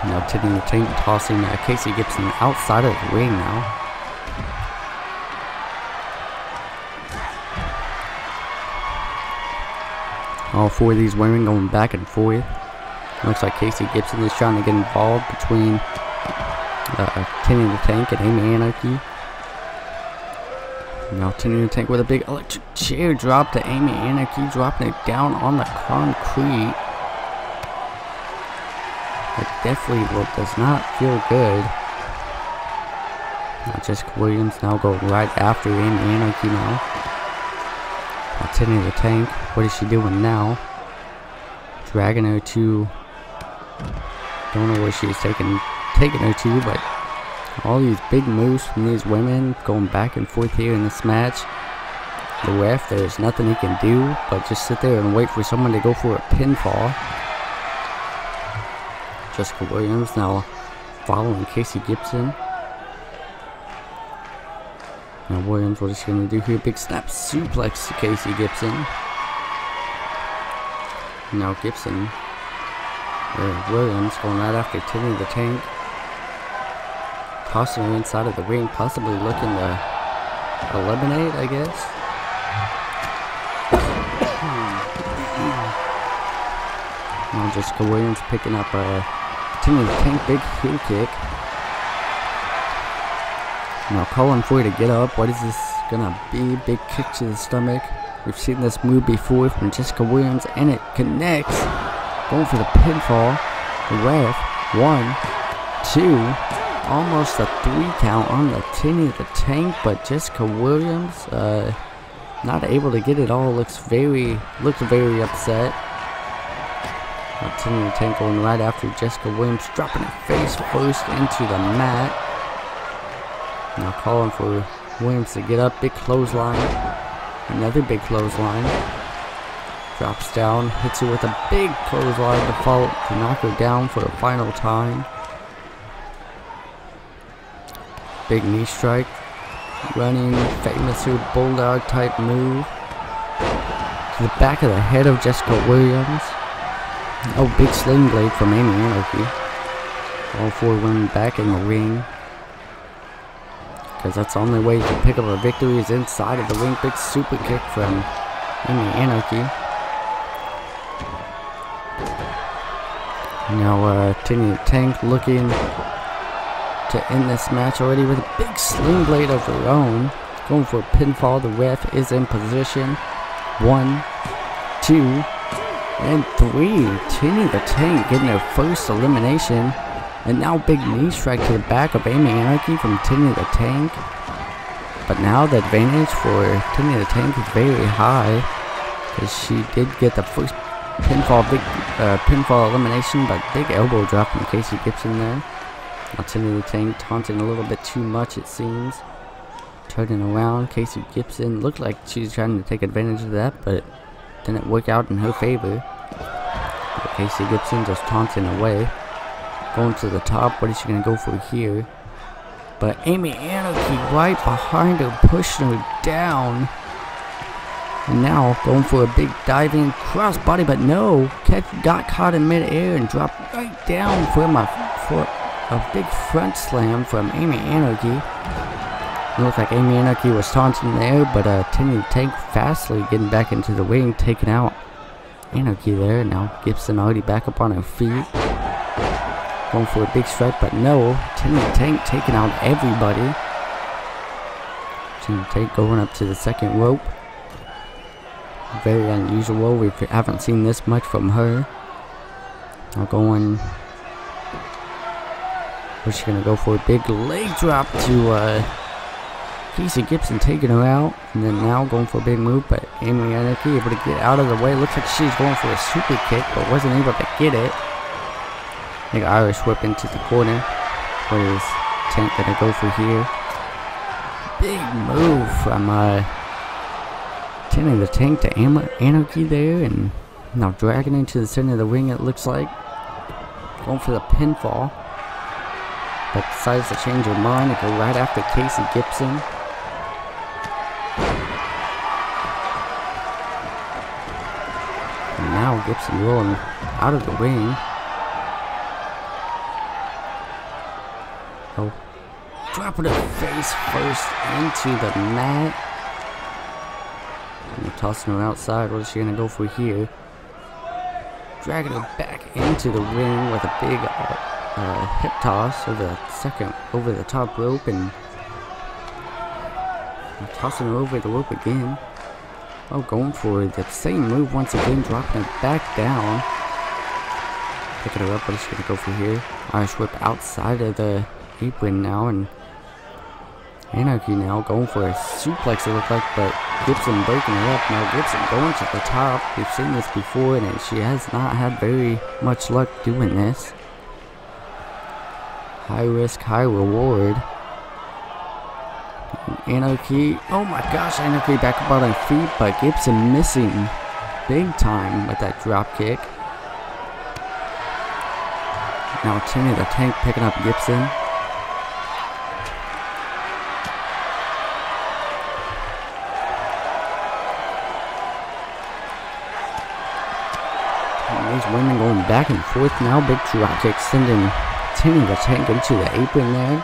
Now Tiny the Tank tossing Casey Gibson outside of the ring now. All 4 of these women going back and forth. Looks like Casey Gibson is trying to get involved between Tiny the Tank and Amy Anarchy. Now Tiny the Tank with a big electric chair drop to Amy Anarchy, dropping it down on the concrete. It definitely does not feel good. Now Jessica Williams now go right after Amy Anarchy now. Now Tiny the Tank, what is she doing now? Dragging her to, don't know where she's taking her to, but all these big moves from these women going back and forth here in this match. The ref, there's nothing he can do but just sit there and wait for someone to go for a pinfall. Jessica Williams now following Casey Gibson. Now Williams, what is she going to do here? Big snap suplex to Casey Gibson. Now Gibson, Williams going right after Tiny the Tank. Tossing her inside of the ring, possibly looking to eliminate, I guess. Now Jessica Williams picking up Tiny the Tank, big heel kick. Now calling for her to get up. What is this gonna be? Big kick to the stomach. We've seen this move before from Jessica Williams, and it connects. Going for the pinfall. The ref, 1, 2, almost a 3 count on the Tiny the Tank, but Jessica Williams not able to get it all. Looks very upset. Now Tiny the Tank going right after Jessica Williams, dropping her face first into the mat. Now calling for Williams to get up. Big clothesline. Another big clothesline. Drops down, hits her with a big clothesline to knock her down for a final time. Big knee strike. Running, famous bulldog type move to the back of the head of Jessica Williams. Oh, big sling blade from Amy Anarchy. All 4 women back in the ring, because that's the only way you can pick up a victory, is inside of the ring. Big super kick from Amy Anarchy. Now Tiny the Tank looking to end this match already with a big sling blade of her own. Going for a pinfall. The ref is in position. 1, 2, and 3. Tiny the Tank getting her first elimination. And now big knee strike to the back of Amy Anarchy from Tiny the Tank. But now the advantage for Tiny the Tank is very high, because she did get the first pinfall elimination, but big elbow drop from Casey Gibson there. Now Tiny the Tank taunting a little bit too much, it seems. turning around. Casey Gibson looked like she's trying to take advantage of that, but didn't work out in her favor. But Casey Gibson just taunting away. Going to the top. What is she going to go for here? But Amy Anarchy right behind her, pushing her down. And now going for a big diving crossbody, but no. Got caught in midair and dropped right down for a big front slam from Amy Anarchy. It looked like Amy Anarchy was taunting there, but Tinny the Tank fastly getting back into the ring, taking out Anarchy there. Now Gibson already back up on her feet. Going for a big strike, but no. Tinny the Tank taking out everybody. Tinny the Tank going up to the second rope. Very unusual. We haven't seen this much from her. Now going. Where's she gonna go for a big leg drop to Casey Gibson, taking her out, and then now going for a big move, but Amy Anarchy able to get out of the way. Looks like she's going for a super kick, but wasn't able to get it. Big Irish whip into the corner. What is Tank gonna go for here? Big move from Tinny the Tank to Anarchy there, and now dragging into the center of the ring, it looks like. Going for the pinfall, but decides to change her mind and go right after Casey Gibson. And now Gibson rolling out of the ring. Oh, dropping her face first into the mat. And tossing her outside. What is she gonna go for here? Dragging her back into the ring with a big hip toss over the top rope, and tossing her over the rope again. Oh, going for the same move once again, dropping her back down. Picking her up. What is she gonna go for here? Irish whip outside of the apron now, and Anarchy now going for a suplex, it looked like, but Gibson breaking it up. Now Gibson going to the top. We've seen this before, and she has not had very much luck doing this. High risk, high reward. And Anarchy, oh my gosh, Anarchy back up on her feet, but Gibson missing big time with that drop kick. Now Tinny the Tank picking up Gibson. These women going back and forth now. Big drop kick sending Tinny the Tank into the apron there.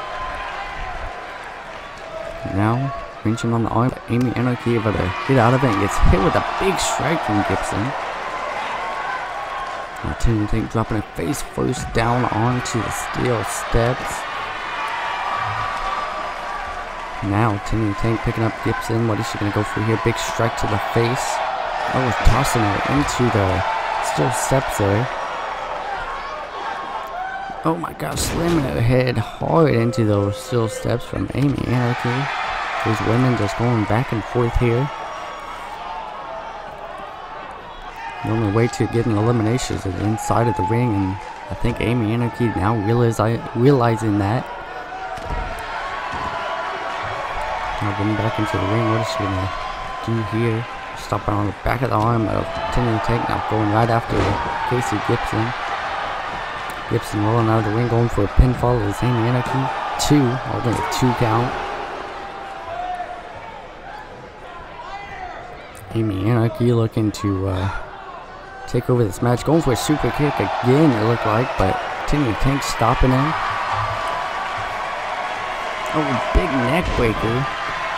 Now reaching on the arm, but Amy Anarchy able to get out of it and gets hit with a big strike from Gibson. Now Tinny the Tank dropping her face first down onto the steel steps. Now Tinny the Tank picking up Gibson. What is she gonna go for here? Big strike to the face. Oh, tossing her into the steel steps there. Oh my gosh, slamming her head hard into those steel steps from Amy Anarchy. These women just going back and forth here. The only way to get an elimination is inside of the ring, and I think Amy Anarchy now realizing that. Now getting back into the ring, what is she gonna do here? Stopping on the back of the arm of Tinny the Tank, now going right after Casey Gibson. Gibson rolling out of the ring, going for a pinfall is Amy Anarchy. Only a 2 count. Amy Anarchy looking to take over this match, going for a super kick again, it looked like, but Tinny the Tank stopping him. Oh, big neck breaker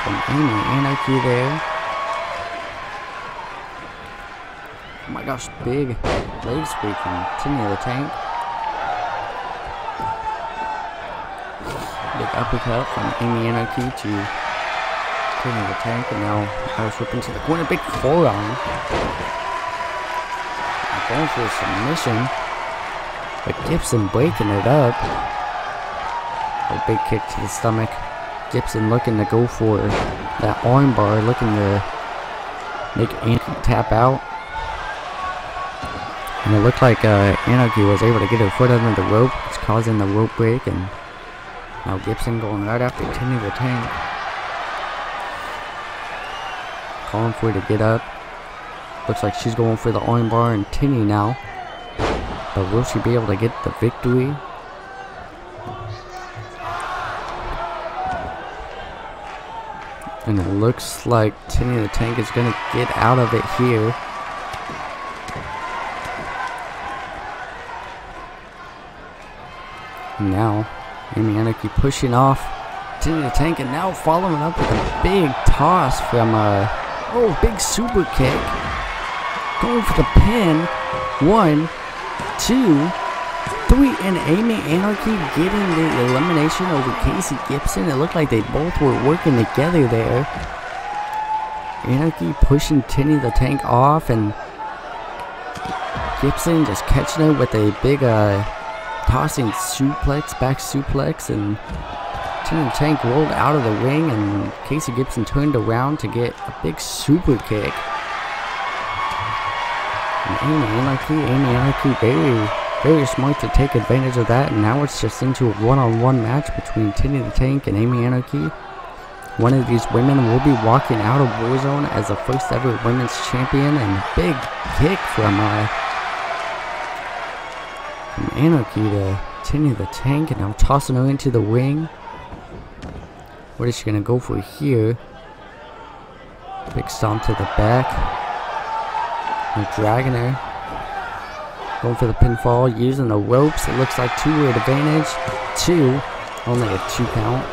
from Amy Anarchy there. Oh my gosh, big leg sweep from Tinny the Tank. Big uppercut from Amy Anarchy to Tinny the Tank, and now Irish whip into the corner. Big forearm. Going for a submission, but Gibson breaking it up. A big kick to the stomach. Gibson looking to go for that arm bar, looking to make Anarchy tap out. And it looked like Anarchy was able to get her foot under the rope. It's causing the rope break, and now Gibson going right after Tinny the Tank. calling for her to get up. Looks like she's going for the armbar and Tinny now. But will she be able to get the victory? And it looks like Tinny the Tank is going to get out of it here. And now, Amy Anarchy pushing off Tinny the Tank, and now following up with a big toss from big super kick. Going for the pin. 1, 2, 3, and Amy Anarchy getting the elimination over Casey Gibson. It looked like they both were working together there. Anarchy pushing Tinny the Tank off, and Gibson just catching it with a big tossing suplex, back suplex, and Tinny the Tank rolled out of the ring, and Casey Gibson turned around to get a big super kick. And Amy Anarchy very smart to take advantage of that, and now it's just into a one-on-one match between Tinny the Tank and Amy Anarchy. One of these women will be walking out of Warzone as the first ever women's champion, and a big kick from Anarchy to Tinny the Tank, and now tossing her into the ring. What is she gonna go for here? Big stomp to the back. And dragging her. Going for the pinfall, using the ropes. It looks like 2 advantage. 2. Only a 2 count.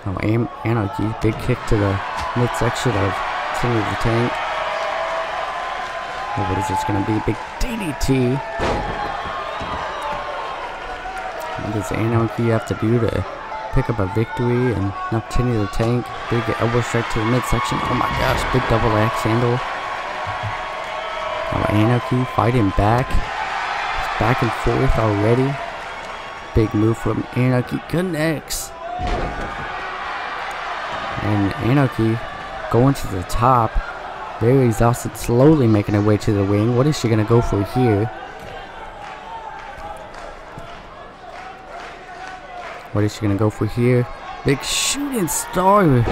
Oh, Anarchy. Big kick to the midsection of Tinny the Tank. Oh, what is this gonna be? Big DDT. What does Anarchy have to do to pick up a victory? And now Tinny the Tank. Big elbow strike to the midsection. Oh my gosh, big double axe handle. Now Anarchy fighting back. It's back and forth already. Big move from Anarchy. Connects. And Anarchy going to the top. Very exhausted. Slowly making her way to the ring. What is she going to go for here? What is she going to go for here? Big shooting star.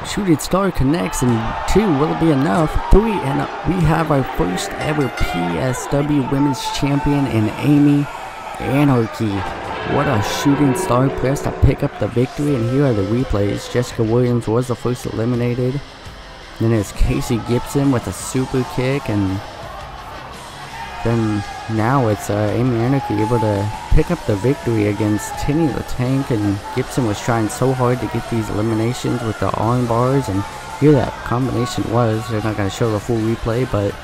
Shooting star connects, and 2, will it be enough? 3, and we have our first ever PSW Women's Champion in Amy Anarchy. What a shooting star press to pick up the victory, and here are the replays. Jessica Williams was the first eliminated. Then it's Casey Gibson with a super kick, and then now it's Amy Anarchy able to pick up the victory against Tinny the Tank, and Gibson was trying so hard to get these eliminations with the arm bars, and here that combination was. They're not going to show the full replay, but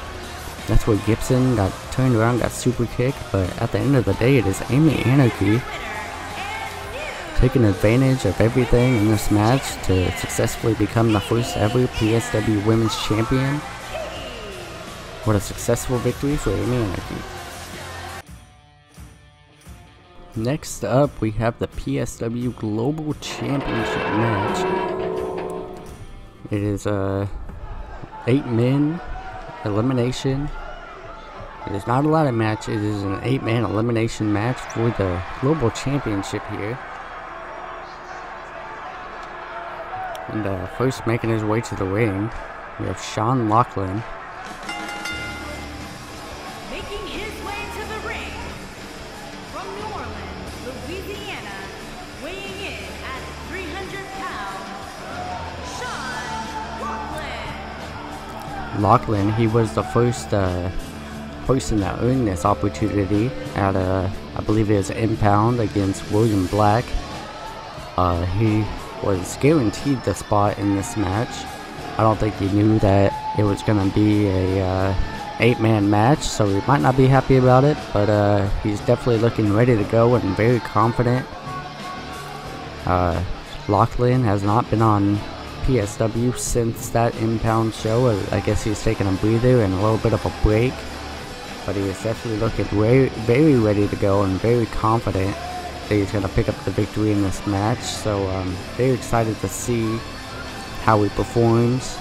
that's where Gibson got turned around, got super kicked. But at the end of the day, it is Amy Anarchy taking advantage of everything in this match to successfully become the first ever PSW Women's Champion. What a successful victory for Amy Anarchy. Next up, we have the PSW Global Championship match. It is a 8-man elimination. It is not a ladder match. It is an 8-man elimination match for the Global Championship here. And first making his way to the ring, we have Sean Lachlan. Making his way to the ring from New Orleans, Louisiana, weighing in at 300 pounds, Sean Lachlan. Lachlan, he was the first person that earned this opportunity at I believe it was Impound against William Black. He was guaranteed the spot in this match. I don't think he knew that it was gonna be a 8-man match, so he might not be happy about it, but he's definitely looking ready to go and very confident. Lachlan has not been on PSW since that Impound show. I guess he's taking a breather and a little bit of a break, but he is definitely looking very ready to go and very confident that he's going to pick up the victory in this match. So very excited to see how he performs.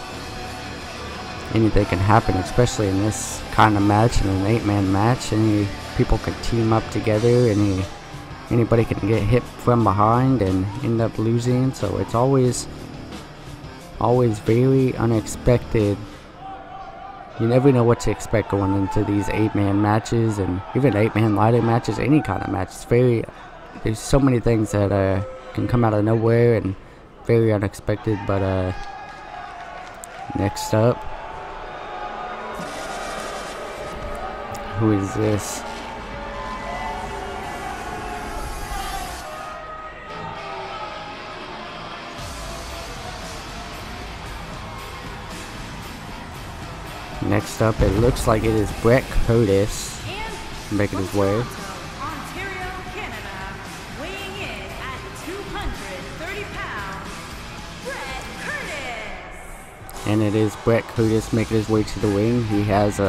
Anything can happen, especially in this kind of match, in an 8-man match. Any people can team up together, anybody can get hit from behind and end up losing. So it's always always very unexpected. You never know what to expect going into these 8-man matches, and even 8-man ladder matches, any kind of match. It's very, there's so many things that can come out of nowhere and very unexpected. But next up, who is this? Next up, it looks like it is Brett Curtis making his way. Ontario, Canada, weighing in at 230 pounds, Brett Curtis. And it is Brett Curtis making his way to the ring. He has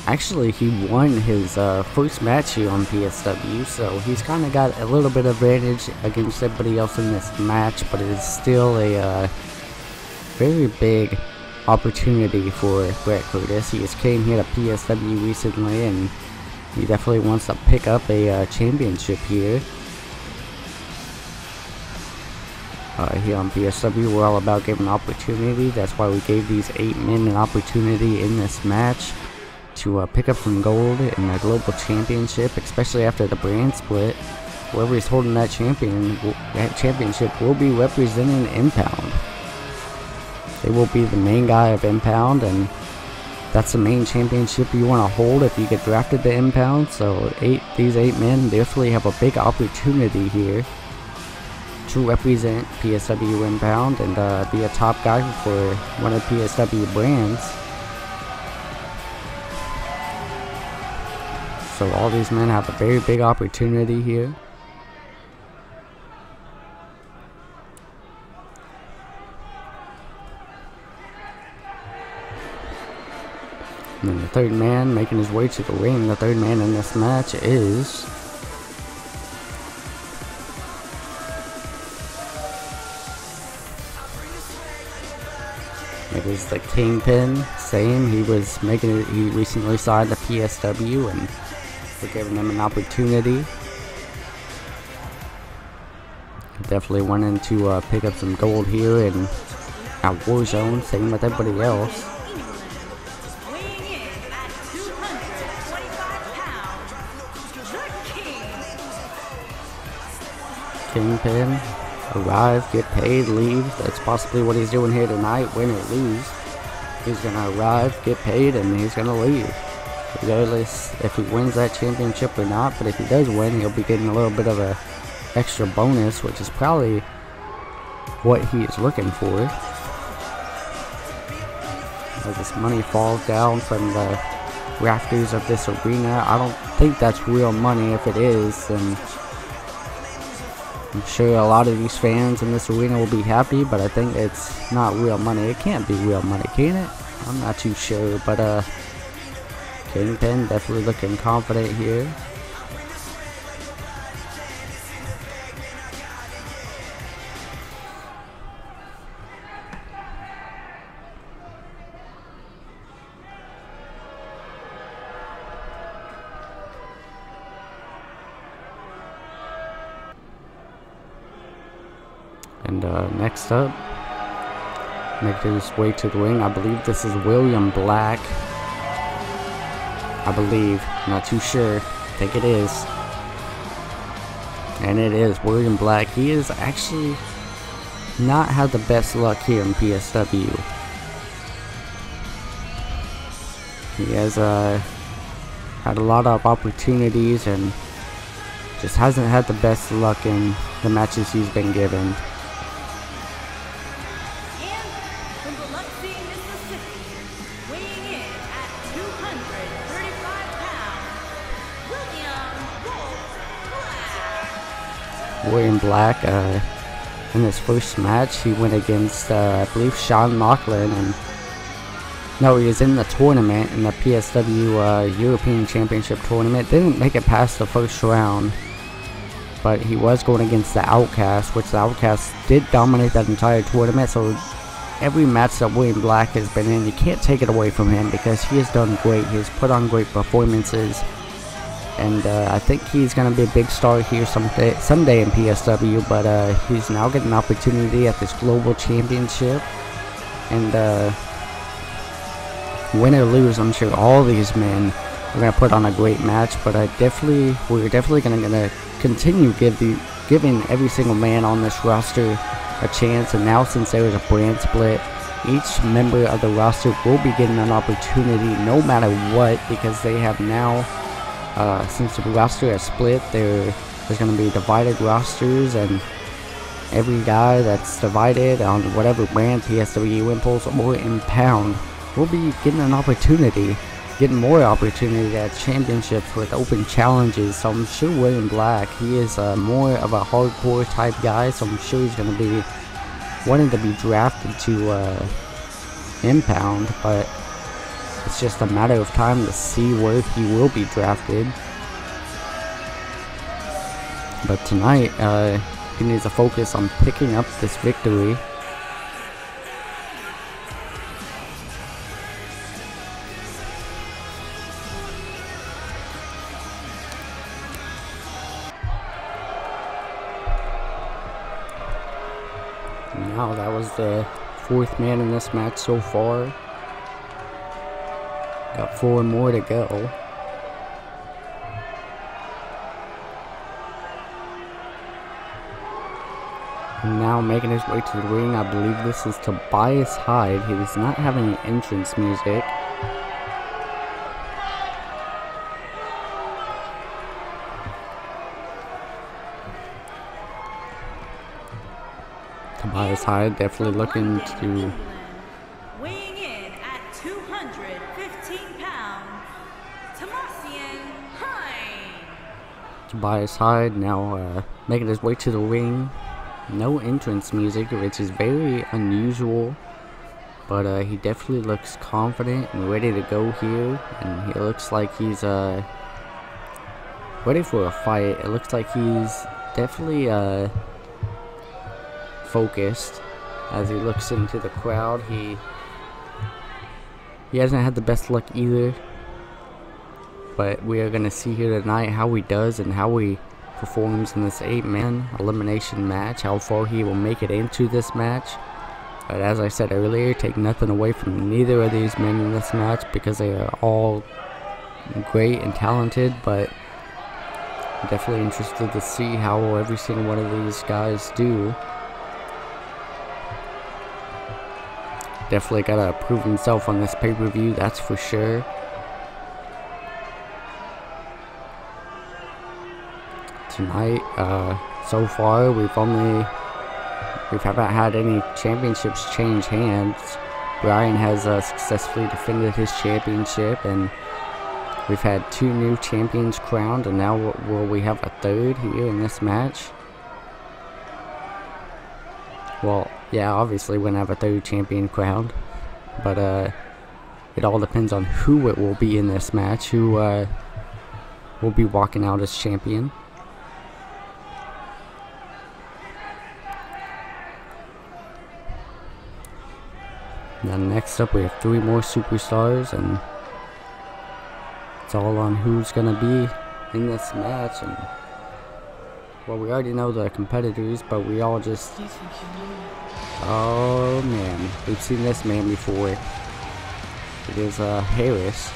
actually he won his first match here on PSW, so he's kind of got a little bit of advantage against everybody else in this match, but it is still a very big opportunity for Brett Curtis. He just came here to PSW recently, and he definitely wants to pick up a championship here. Here on PSW, we're all about giving opportunity. That's why we gave these 8 men an opportunity in this match to pick up some gold in the global championship, especially after the brand split. Whoever is holding that championship will be representing Impound. They will be the main guy of Impound, and that's the main championship you want to hold if you get drafted to Impound. So these 8 men definitely have a big opportunity here to represent PSW Impound and be a top guy for one of PSW brands. So all these men have a very big opportunity here. And then the third man making his way to the ring, the third man in this match is it is the Kingpin. Same, he was making it, he recently signed the PSW, and we're giving him an opportunity. Definitely wanting to pick up some gold here and at Warzone, same with everybody else. Kingpin, arrive, get paid, leave. That's possibly what he's doing here tonight, win or lose. He's gonna arrive, get paid, and he's gonna leave. Regardless if he wins that championship or not, but if he does win, he'll be getting a little bit of a extra bonus, which is probably what he is looking for. As this money falls down from the rafters of this arena, I don't think that's real money. If it is, then I'm sure a lot of these fans in this arena will be happy, but I think it's not real money. It can't be real money, can it? I'm not too sure, but Kingpin definitely looking confident here. And next up, making his way to the ring, I believe this is William Black. I believe, not too sure, I think it is. And it is William Black. He has actually not had the best luck here in PSW. He has had a lot of opportunities and just hasn't had the best luck in the matches he's been given. William Black, in his first match, he went against, I believe, Sean Lachlan, and no, he was in the tournament, in the PSW European Championship tournament. Didn't make it past the first round, but he was going against the Outcast, which the Outcast did dominate that entire tournament. So every match that William Black has been in, you can't take it away from him because he has done great. He has put on great performances and I think he's gonna be a big star here someday in PSW. But he's now getting an opportunity at this global championship, and win or lose, I'm sure all these men are gonna put on a great match. But we're definitely gonna continue giving every single man on this roster a chance. And now, since there is a brand split, each member of the roster will be getting an opportunity no matter what, because they have now, since the roster has split, there's going to be divided rosters, and every guy that's divided on whatever brand, PSW, Impulse, or Impound, will be getting an opportunity, getting more opportunity at championships with open challenges. So I'm sure William Black, he is more of a hardcore type guy, so I'm sure he's going to be wanting to be drafted to Impound, but it's just a matter of time to see where he will be drafted. But tonight, he needs to focus on picking up this victory. Now that was the 4th man in this match so far. Got 4 more to go. And now making his way to the ring, I believe this is Tobias Hyde. He does not have any entrance music. Tobias Hyde definitely looking to... Weighing in at 215 pounds, Tobias Hyde now making his way to the ring. No entrance music, which is very unusual, but he definitely looks confident and ready to go here, and he looks like he's ready for a fight. It looks like he's definitely focused as he looks into the crowd. He hasn't had the best luck either, but we are gonna see here tonight how he does and how he performs in this 8-man elimination match, how far he will make it into this match. But as I said earlier, take nothing away from neither of these men in this match, because they are all great and talented, but I'm definitely interested to see how every single one of these guys do. Definitely gotta prove himself on this pay-per-view, that's for sure. Tonight, so far we haven't had any championships change hands. BRYAN has successfully defended his championship, and we've had 2 new champions crowned, and now will we have a 3rd here in this match? Well, yeah, obviously we're gonna have a 3rd champion crowned, but it all depends on who it will be in this match, who will be walking out as champion. Then next up we have 3 more superstars, and it's all on who's gonna be in this match. And well, we already know the competitors, but we all just... Oh man, we've seen this man before. It is Harris.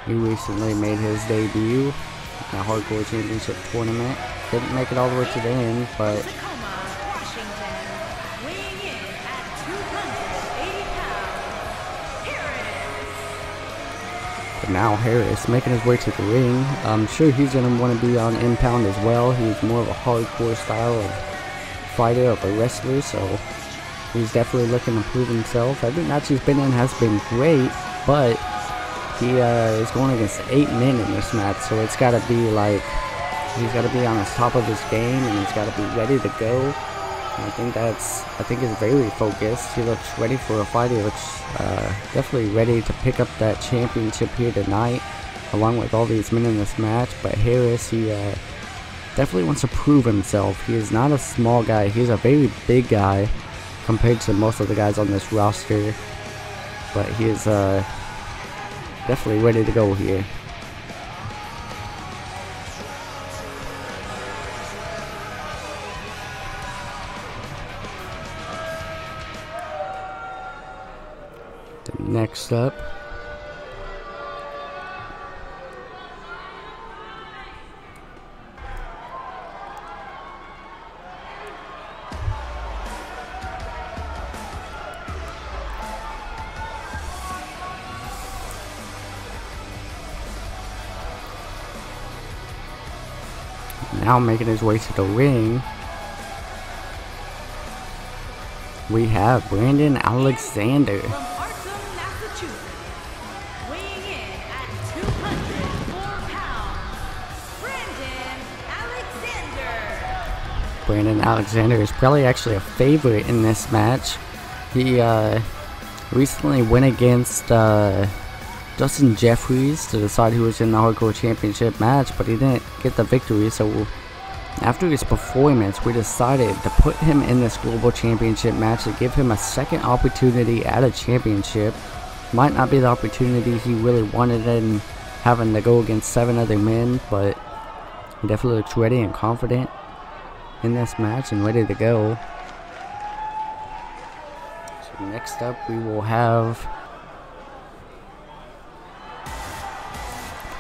He recently made his debut in the Hardcore Championship tournament. Didn't make it all the way to the end, but now Harris making his way to the ring. I'm sure he's going to want to be on Impound as well. He's more of a hardcore style of fighter, of a wrestler, so he's definitely looking to prove himself. Every match he's been in has been great, but he is going against 8 men in this match, so it's got to be like, he's got to be on the top of his game, and he's got to be ready to go. And I think he's very focused. He looks ready for a fight. He looks definitely ready to pick up that championship here tonight, along with all these men in this match. But Harris, he definitely wants to prove himself. He is not a small guy. He's a very big guy compared to most of the guys on this roster. But he is definitely ready to go here. Next up, now making his way to the ring, we have Brandon Alexander. From Arkham, Massachusetts, weighing in at 204 pounds, Brandon Alexander. Brandon Alexander is probably actually a favorite in this match. He recently went against Justin Jeffries to decide who was in the Hardcore Championship match, but he didn't get the victory. So after his performance, we decided to put him in this Global Championship match to give him a second opportunity at a championship. Might not be the opportunity he really wanted in having to go against 7 other men, but he definitely looks ready and confident in this match and ready to go. So next up we will have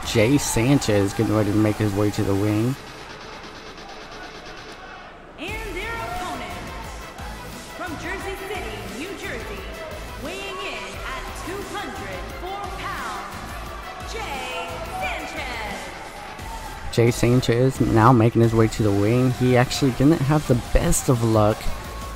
Jay Sanchez getting ready to make his way to the ring. And their opponent, from Jersey City, New Jersey, weighing in at 204 pounds, Jay Sanchez. Jay Sanchez now making his way to the ring. He actually didn't have the best of luck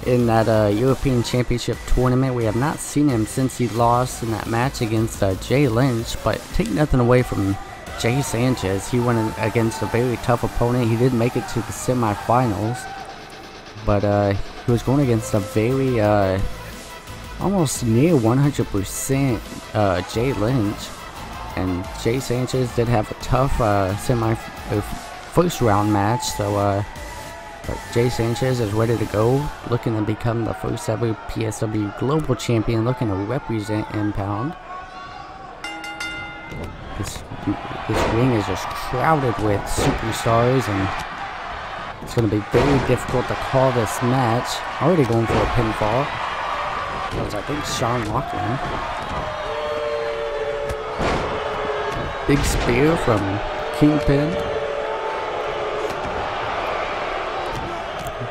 in that European Championship tournament. We have not seen him since he lost in that match against Jay Lynch, but take nothing away from Jay Sanchez. He went against a very tough opponent. He did make it to the semifinals, but he was going against a very almost near 100% Jay Lynch, and Jay Sanchez did have a tough first round match. So but Jay Sanchez is ready to go, looking to become the first ever PSW Global Champion, looking to represent Impound. This ring is just crowded with superstars, and it's going to be very difficult to call this match. Already going for a pinfall. That was, I think, Sean Loughlin. Big spear from Kingpin.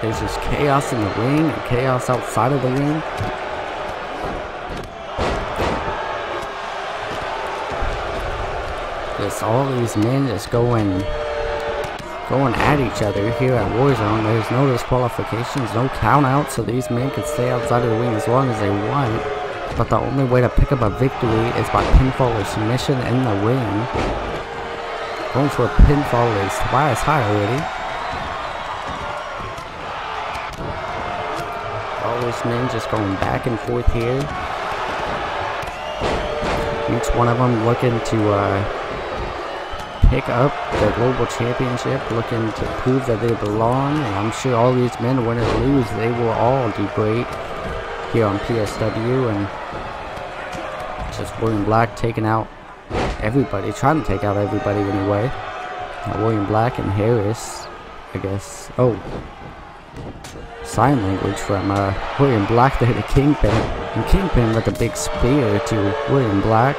There's just chaos in the ring and chaos outside of the ring. Just all these men just going at each other here at Warzone. There's no disqualifications, no countouts, so these men can stay outside of the ring as long as they want. But the only way to pick up a victory is by pinfall or submission in the ring. Going for a pinfall is twice high already. All these men just going back and forth here. Each one of them looking to pick up the Global Championship, looking to prove that they belong. And I'm sure all these men, win or lose, they will all do great here on PSW. And just William Black taking out everybody, trying to take out everybody anyway. William Black and Harris, I guess. Oh, sign language from William Black there to Kingpin. And Kingpin with a big spear to William Black.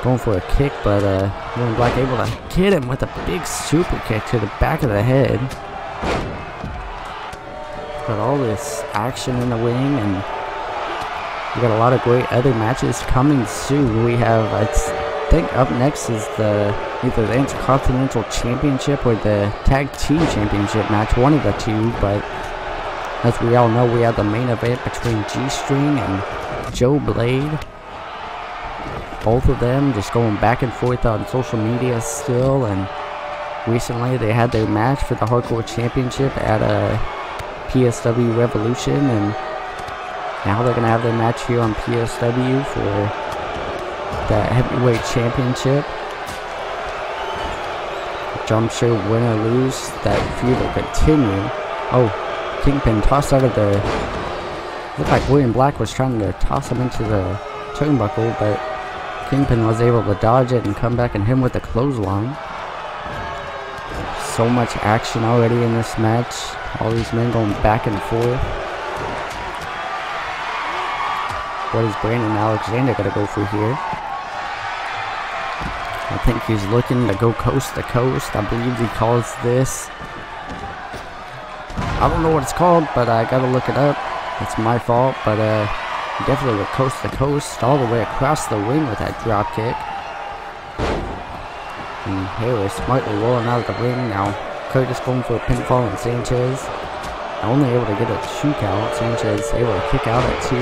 Going for a kick, but William Black able to get him with a big super kick to the back of the head. Got all this action in the ring, and we got a lot of great other matches coming soon. We have, I think, up next is either the Intercontinental Championship or the Tag Team Championship match, one of the two. But as we all know, we have the main event between G-String and Joe Blade. Both of them just going back and forth on social media still, and recently they had their match for the Hardcore Championship at PSW Revolution, and now they're going to have their match here on PSW for the Heavyweight Championship, which I'm sure win or lose, that feud will continue. Oh, Kingpin tossed out of the... Looked like William Black was trying to toss him into the turnbuckle, but Kingpin was able to dodge it and come back and hit him with a clothesline. So much action already in this match. All these men going back and forth. What is Brandon Alexander gonna go for here? I think he's looking to go coast to coast. I believe he calls this, I don't know what it's called, but I gotta look it up. It's my fault, but definitely with coast to coast all the way across the ring with that drop kick. And Harris smartly rolling out of the ring. Now Curtis going for a pinfall, and Sanchez only able to get a 2 count. Sanchez able to kick out at 2.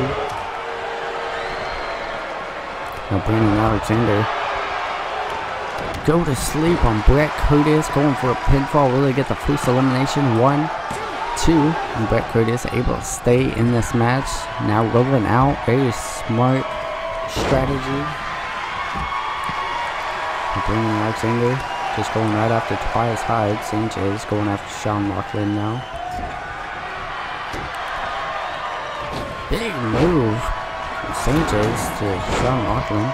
Now Brandon Alexander go to sleep on Brett Curtis, going for a pinfall, really get the first elimination. 1, 2, and Brett Curtis able to stay in this match. Now rolling out, very smart strategy. Brandon Alexander just going right after Tobias Hyde. Sanchez going after Sean Lachlan now. Big move from Sanchez to Sean Lachlan.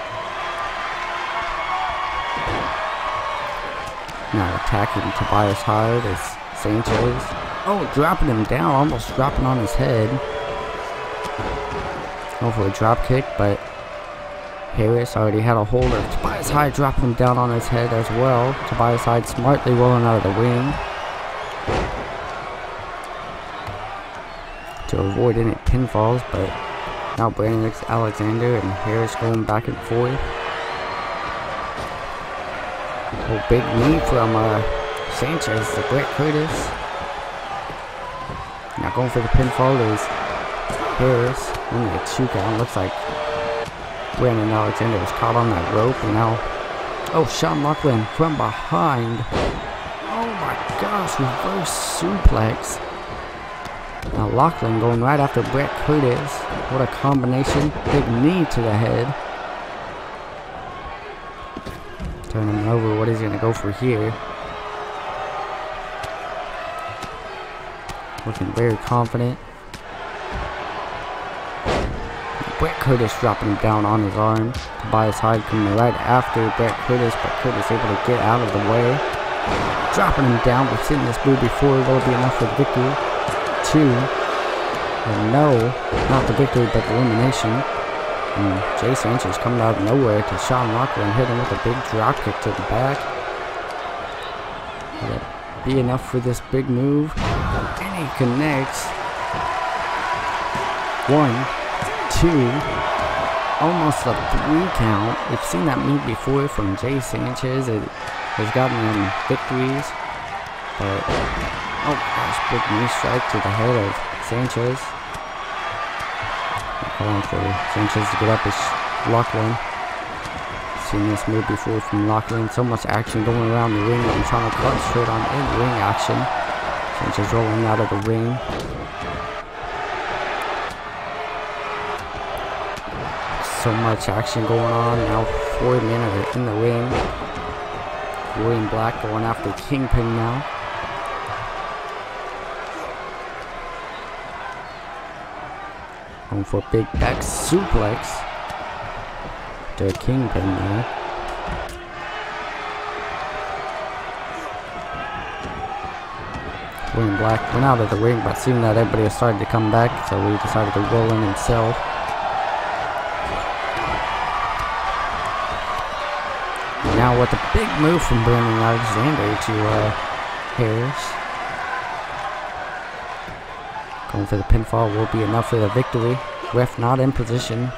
Now attacking Tobias Hyde is Sanchez. Oh, dropping him down, almost dropping on his head. Go for a drop kick, but Harris already had a hold of Tobias Hyde, dropping him down on his head as well. Tobias Hyde smartly rolling out of the ring to avoid any pinfalls, but now Brandon Alexander and Harris going back and forth. Oh, big knee from Sanchez to Brett Curtis. Now going for the pinfall is Harris. Only a 2 count. Looks like Brandon Alexander was caught on that rope, and now, oh, Sean Lachlan from behind. Oh my gosh, reverse suplex. Now Lachlan going right after Brett Curtis. What a combination. Big knee to the head. Turn him over. What is he going to go for here? Looking very confident. Brett Curtis dropping him down on his arm. Tobias Hyde coming right after Brett Curtis, but Curtis able to get out of the way. Dropping him down. We've seen this move before. Will it be enough for the victory? 2. And no, not the victory, but the elimination. And Jay Sanchez coming out of nowhere to Sean Lachlan, hitting with a big drop kick to the back. Will it be enough for this big move? And he connects. 1, 2, almost a 3 count. We've seen that move before from Jay Sanchez. It has gotten him victories, but oh gosh, big knee strike to the head of Sanchez. Calling for Sanchez to get up is Lachlan. Seen this move before from Lachlan. So much action going around the ring. I'm trying to concentrate on in-ring action. Sanchez rolling out of the ring. So much action going on. Now 4 men are in the ring. William Black going after Kingpin now. Going for a big back suplex to Kingpin now. William Black went out of the ring, but seeing that everybody has started to come back, so he decided to roll in himself. Now with a big move from Brandon Alexander to Harris. Going for the pinfall will be enough for the victory. Ref not in position. 1,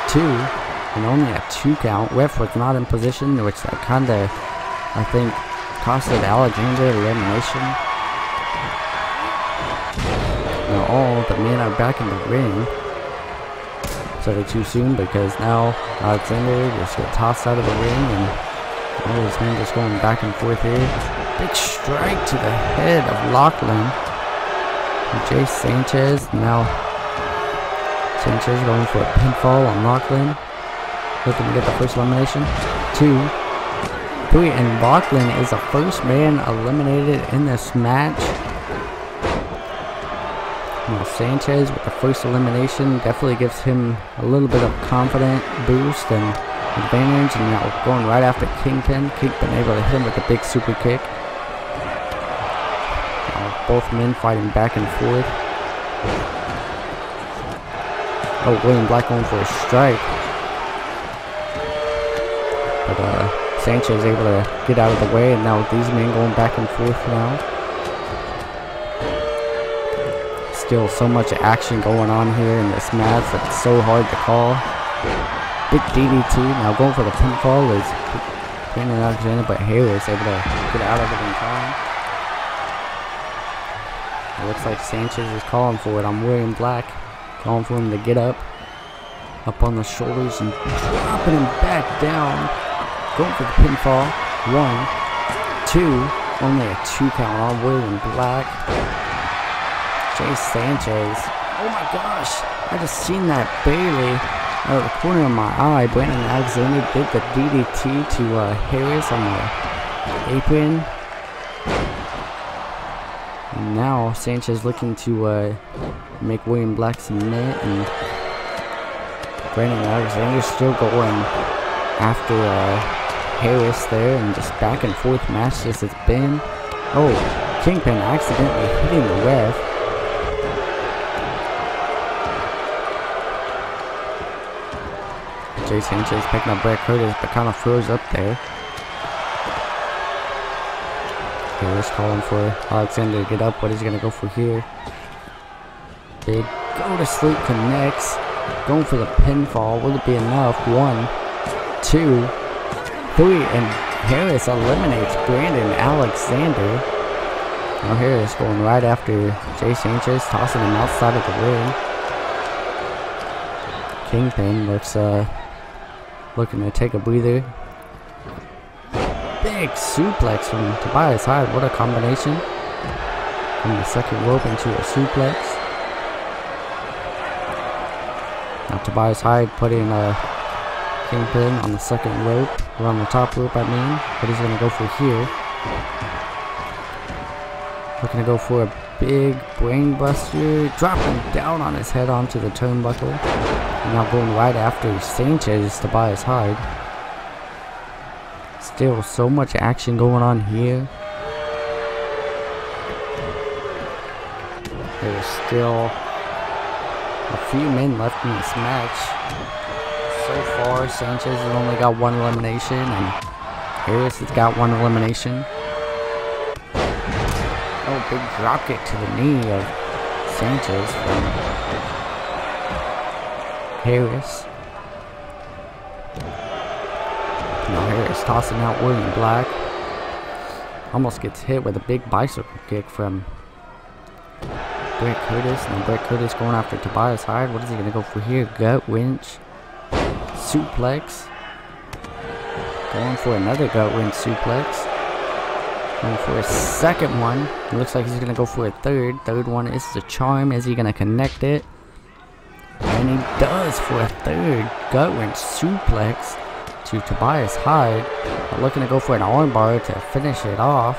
2, and only a 2 count. Ref was not in position, which that kinda, I think, costed Alexander elimination. Now all the men are back in the ring. Said it too soon, because now Alexander just got tossed out of the ring, and all his men just going back and forth here. Big strike to the head of Lachlan. And Jay Sanchez. Now Sanchez going for a pinfall on Lachlan. Looking to get the first elimination. 2, 3, and Lachlan is the first man eliminated in this match. Now Sanchez with the first elimination definitely gives him a little bit of confident boost and advantage. And now going right after Kingpin. Kingpin able to hit him with a big super kick. Both men fighting back and forth. Oh, William Black going for a strike. But Sanchez able to get out of the way, and now these men going back and forth now. Still so much action going on here in this match that it's so hard to call. Big DDT, now going for the pinfall is Brandon Alexander, but Harris able to get out of it in time. It looks like Sanchez is calling for it on William Black, calling for him to get up on the shoulders and dropping him back down. Going for the pinfall. 1, 2, only a 2 count on William Black. Jay Sanchez. Oh my gosh, I just seen that barely out of the corner of my eye. Brandon Alexander did the DDT to Harris on the apron. And now Sanchez looking to make William Black submit, and Brandon Alexander still going after Harris there, and just back and forth match this has been. Oh, Kingpin accidentally hitting the ref. Jay Sanchez picking up Brett Curtis, but kind of throws up there. Harris calling for Alexander to get up. What is he going to go for here? Big go to sleep connects. Going for the pinfall. Will it be enough? 1, 2, 3, and Harris eliminates Brandon Alexander. Now Harris going right after Jay Sanchez, tossing him outside of the ring. Kingpin looks looking to take a breather. Big suplex from Tobias Hyde. What a combination. From the second rope into a suplex. Now Tobias Hyde putting Kingpin on the second rope, or on the top rope I mean. What he's going to go for here. Looking to go for a big brain buster, dropping down on his head onto the turnbuckle. And now going right after Sanchez, Tobias Hyde. Still so much action going on here. There's still a few men left in this match. So far, Sanchez has only got 1 elimination, and Harris has got 1 elimination. Oh, big dropkick to the knee of Sanchez from Harris. Now Harris tossing out William Black. Almost gets hit with a big bicycle kick from Brett Curtis. Now Brett Curtis going after Tobias Hyde. What is he going to go for here? Gut wrench. Suplex. Going for another gut wrench suplex. Going for a second one. It looks like he's going to go for a third. Third one is the charm. Is he going to connect it? And he does for a third gut wrench suplex to Tobias Hyde. Looking to go for an armbar to finish it off.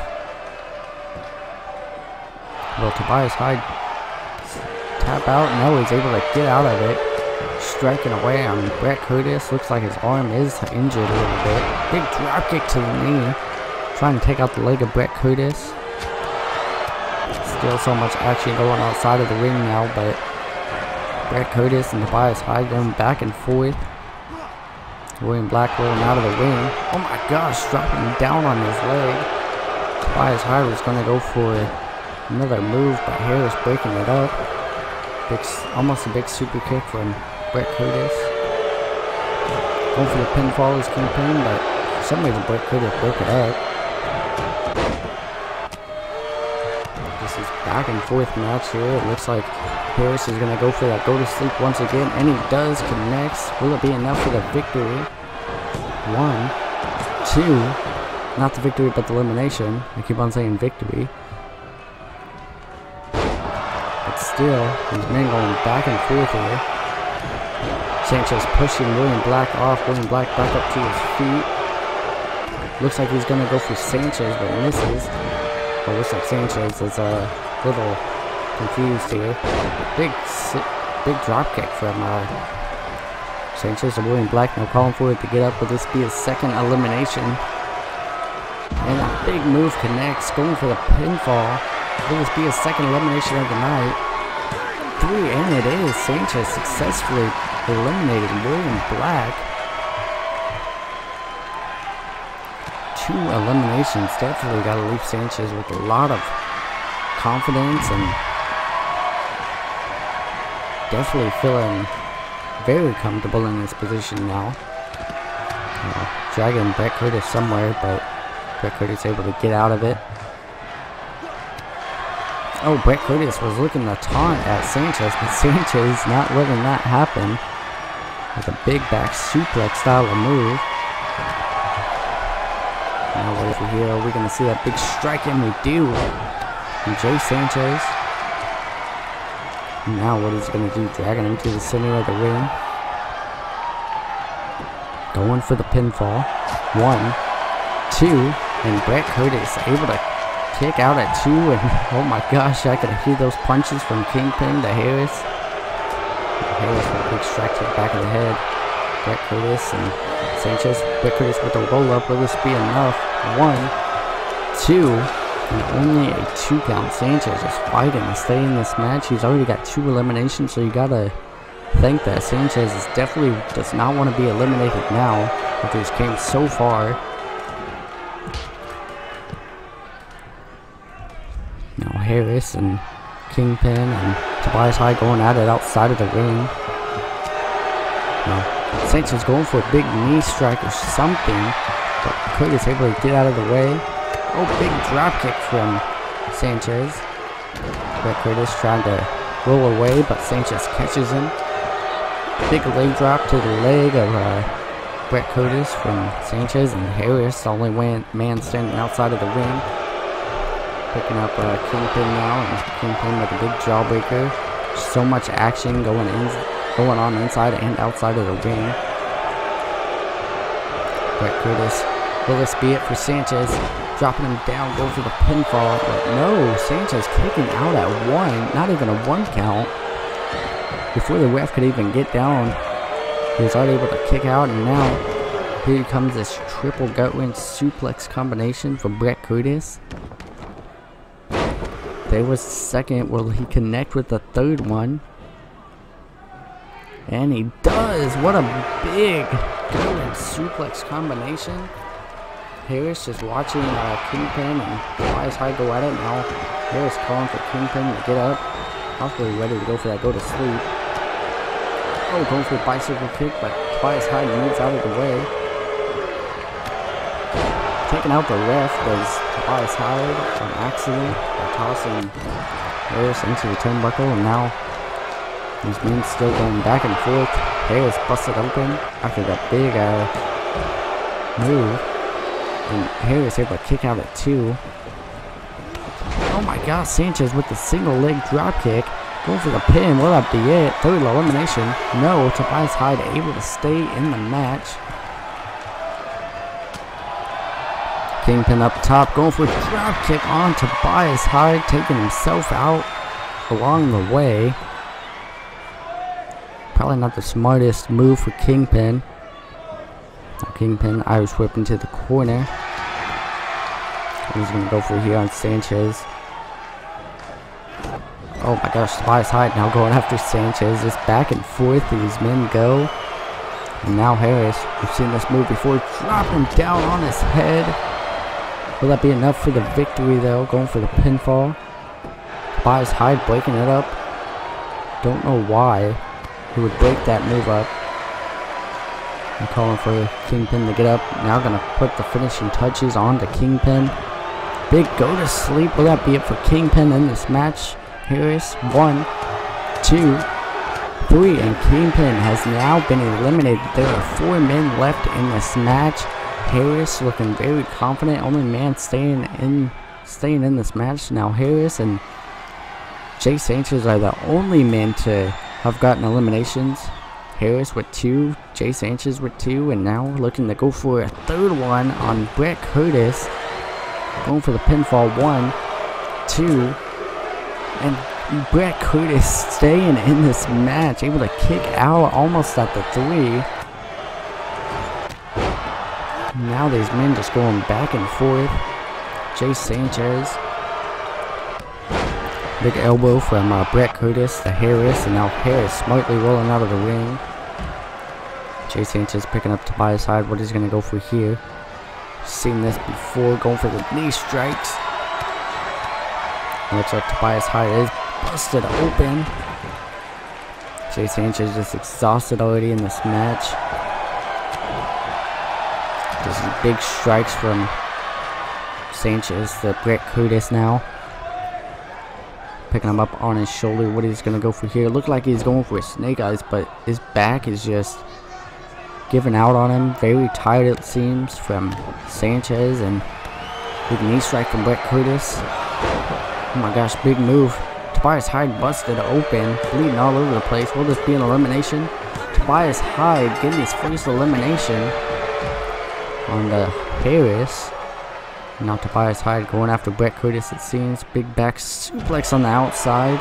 Will Tobias Hyde tap out? No, he's able to get out of it. Striking away on Brett Curtis. Looks like his arm is injured a little bit. Big drop kick to the knee. Trying to take out the leg of Brett Curtis. Still so much action going outside of the ring now, but Brett Curtis and Tobias Hyde going back and forth. William Black rolling out of the ring. Oh my gosh, dropping down on his leg. Tobias Hyde was going to go for another move, but Harris breaking it up. Almost a big super kick from Brett Curtis. Going for the pinfall is Kingpin, but for some reason Brett Curtis broke it up. This is back and forth match here. It looks like Harris is going to go for that go to sleep once again, and he does. Connects. Will it be enough for the victory? 1, 2. Not the victory, but the elimination. I keep on saying victory. But still, these men going back and forth here. Sanchez pushing William Black off. William Black back up to his feet. Looks like he's going to go for Sanchez, but misses. Well, looks like Sanchez is a little confused here. Big drop kick from Sanchez to William Black. Now calling for it to get up. Will this be his second elimination? And a big move connects. Going for the pinfall. Will this be his second elimination of the night? 3, and it is. Sanchez successfully eliminated William Black. 2 eliminations. Definitely got to leave Sanchez with a lot of confidence and definitely feeling very comfortable in this position now. Dragging Brett Curtis somewhere, but Brett Curtis able to get out of it. Oh, Brett Curtis was looking to taunt at Sanchez, but Sanchez not letting that happen with a big back suplex style of move. Now what over here? Are we going to see that big strike? And we do. And Jay Sanchez. Now what is he going to do? Dragging him to the center of the ring. Going for the pinfall. 1, 2, and Brett Curtis able to kick out at 2, and oh my gosh, I could hear those punches from Kingpin to Harris. Harris with a big strike to the back of the head. Brett Curtis and Sanchez. Brett Curtis with a roll up. Will this be enough? 1, 2, and only a 2 count. Sanchez is fighting to stay in this match. He's already got 2 eliminations, so you gotta think that Sanchez is definitely does not want to be eliminated now after he's came so far. Now Harris and Kingpin and Tobias High going at it outside of the ring. Now Sanchez going for a big knee strike or something, but Curtis able to get out of the way. Oh, big drop kick from Sanchez. Brett Curtis trying to roll away, but Sanchez catches him. Big leg drop to the leg of Brett Curtis from Sanchez, and Harris, the only man standing outside of the ring. Picking up Kingpin now, and Kingpin with a big jawbreaker. So much action going on inside and outside of the ring. Brett Curtis, will this be it for Sanchez? Dropping him down, going for the pinfall, but no, Sanchez kicking out at 1, not even a 1 count. Before the ref could even get down, he was already able to kick out, and now here comes this triple gut wrench suplex combination from Brett Curtis. There was the second. Will he connect with the third one? And he does. What a big gut wrench suplex combination. Harris just watching Kingpin and Tobias High go at it. Now Harris calling for Kingpin to get up. Possibly ready to go for that go to sleep. Oh, going for a bicycle kick, but Tobias High moves out of the way. Taking out the ref does Tobias High on accident by tossing Harris into the turnbuckle, and now these men still going back and forth. Harris busted open after that big move, and Harris able to kick out at 2. Oh my gosh, Sanchez with the single leg drop kick. Going for the pin. Will that be it? Third elimination. No, Tobias Hyde able to stay in the match. Kingpin up top. Going for a drop kick on Tobias Hyde. Taking himself out along the way. Probably not the smartest move for Kingpin. Now Kingpin Irish whip into the corner. He's going to go for here on Sanchez. Oh my gosh, Tobias Hyde now going after Sanchez. Just back and forth these men go. And now Harris, we've seen this move before, drop him down on his head. Will that be enough for the victory though? Going for the pinfall. Tobias Hyde breaking it up. Don't know why he would break that move up. I'm calling for Kingpin to get up. Now gonna put the finishing touches on to Kingpin. Big go to sleep. Will that be it for Kingpin in this match? Harris, 1, 2, 3, and Kingpin has now been eliminated. There are 4 men left in this match. Harris looking very confident, only man staying in this match. Now Harris and Jay Sanchez are the only men to have gotten eliminations. Harris with 2, Jay Sanchez with 2, and now looking to go for a third one on Brett Curtis. Going for the pinfall, 1, 2, and Brett Curtis staying in this match, able to kick out almost at the 3. Now these men just going back and forth. Jay Sanchez Big elbow from Brett Curtis to Harris, and now Harris smartly rolling out of the ring. Jay Sanchez picking up Tobias Hyde. What is he going to go for here? Seen this before, going for the knee strikes. Looks like Tobias Hyde is busted open. Jay Sanchez just exhausted already in this match. Just big strikes from Sanchez to Brett Curtis now. Picking him up on his shoulder. What he's going to go for here? Looked like he's going for a snake eyes, but his back is just giving out on him. Very tired it seems from Sanchez, and big knee strike from Brett Curtis. Oh my gosh, big move. Tobias Hyde busted open, bleeding all over the place. Will this be an elimination? Tobias Hyde getting his first elimination on the Harris. Now Tobias Hyde going after Brett Curtis, it seems. Big back suplex on the outside.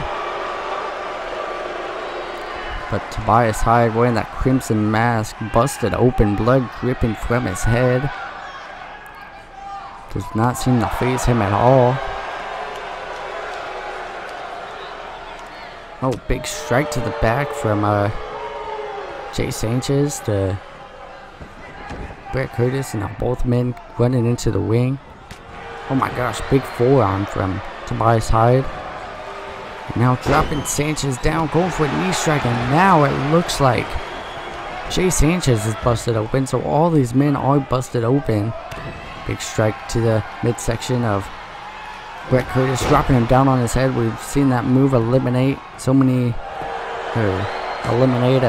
But Tobias Hyde wearing that crimson mask, busted open, blood dripping from his head. Does not seem to faze him at all. Oh, big strike to the back from Jay Sanchez to Brett Curtis, and now both men running into the ring. Oh my gosh, big forearm from Tobias Hyde. Now dropping Sanchez down, going for a knee strike, and now it looks like Jay Sanchez is busted open. So all these men are busted open. Big strike to the midsection of Brett Curtis, dropping him down on his head. We've seen that move eliminate so many, eliminate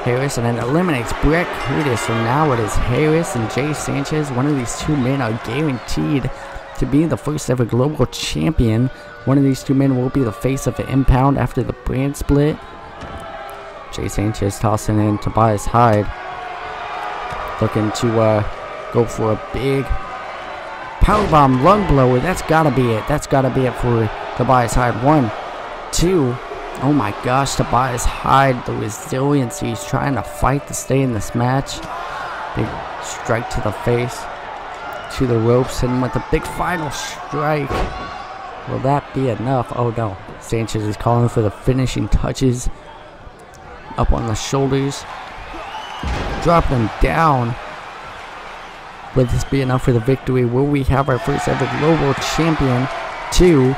Harris, and then eliminates Brett Curtis. So now it is Harris and Jay Sanchez. One of these two men are guaranteed to be the first ever global champion. One of these two men will be the face of the Impound after the brand split. Jay Sanchez tossing in Tobias Hyde, looking to go for a big powerbomb lung blower. That's gotta be it. That's gotta be it for Tobias Hyde. 1, 2. Oh my gosh, Tobias Hyde, the resiliency. He's trying to fight to stay in this match. Big strike to the face, to the ropes, and with a big final strike. Will that be enough? Oh no. Sanchez is calling for the finishing touches. Up on the shoulders. Dropping him down. Will this be enough for the victory? Will we have our first ever global champion? 2,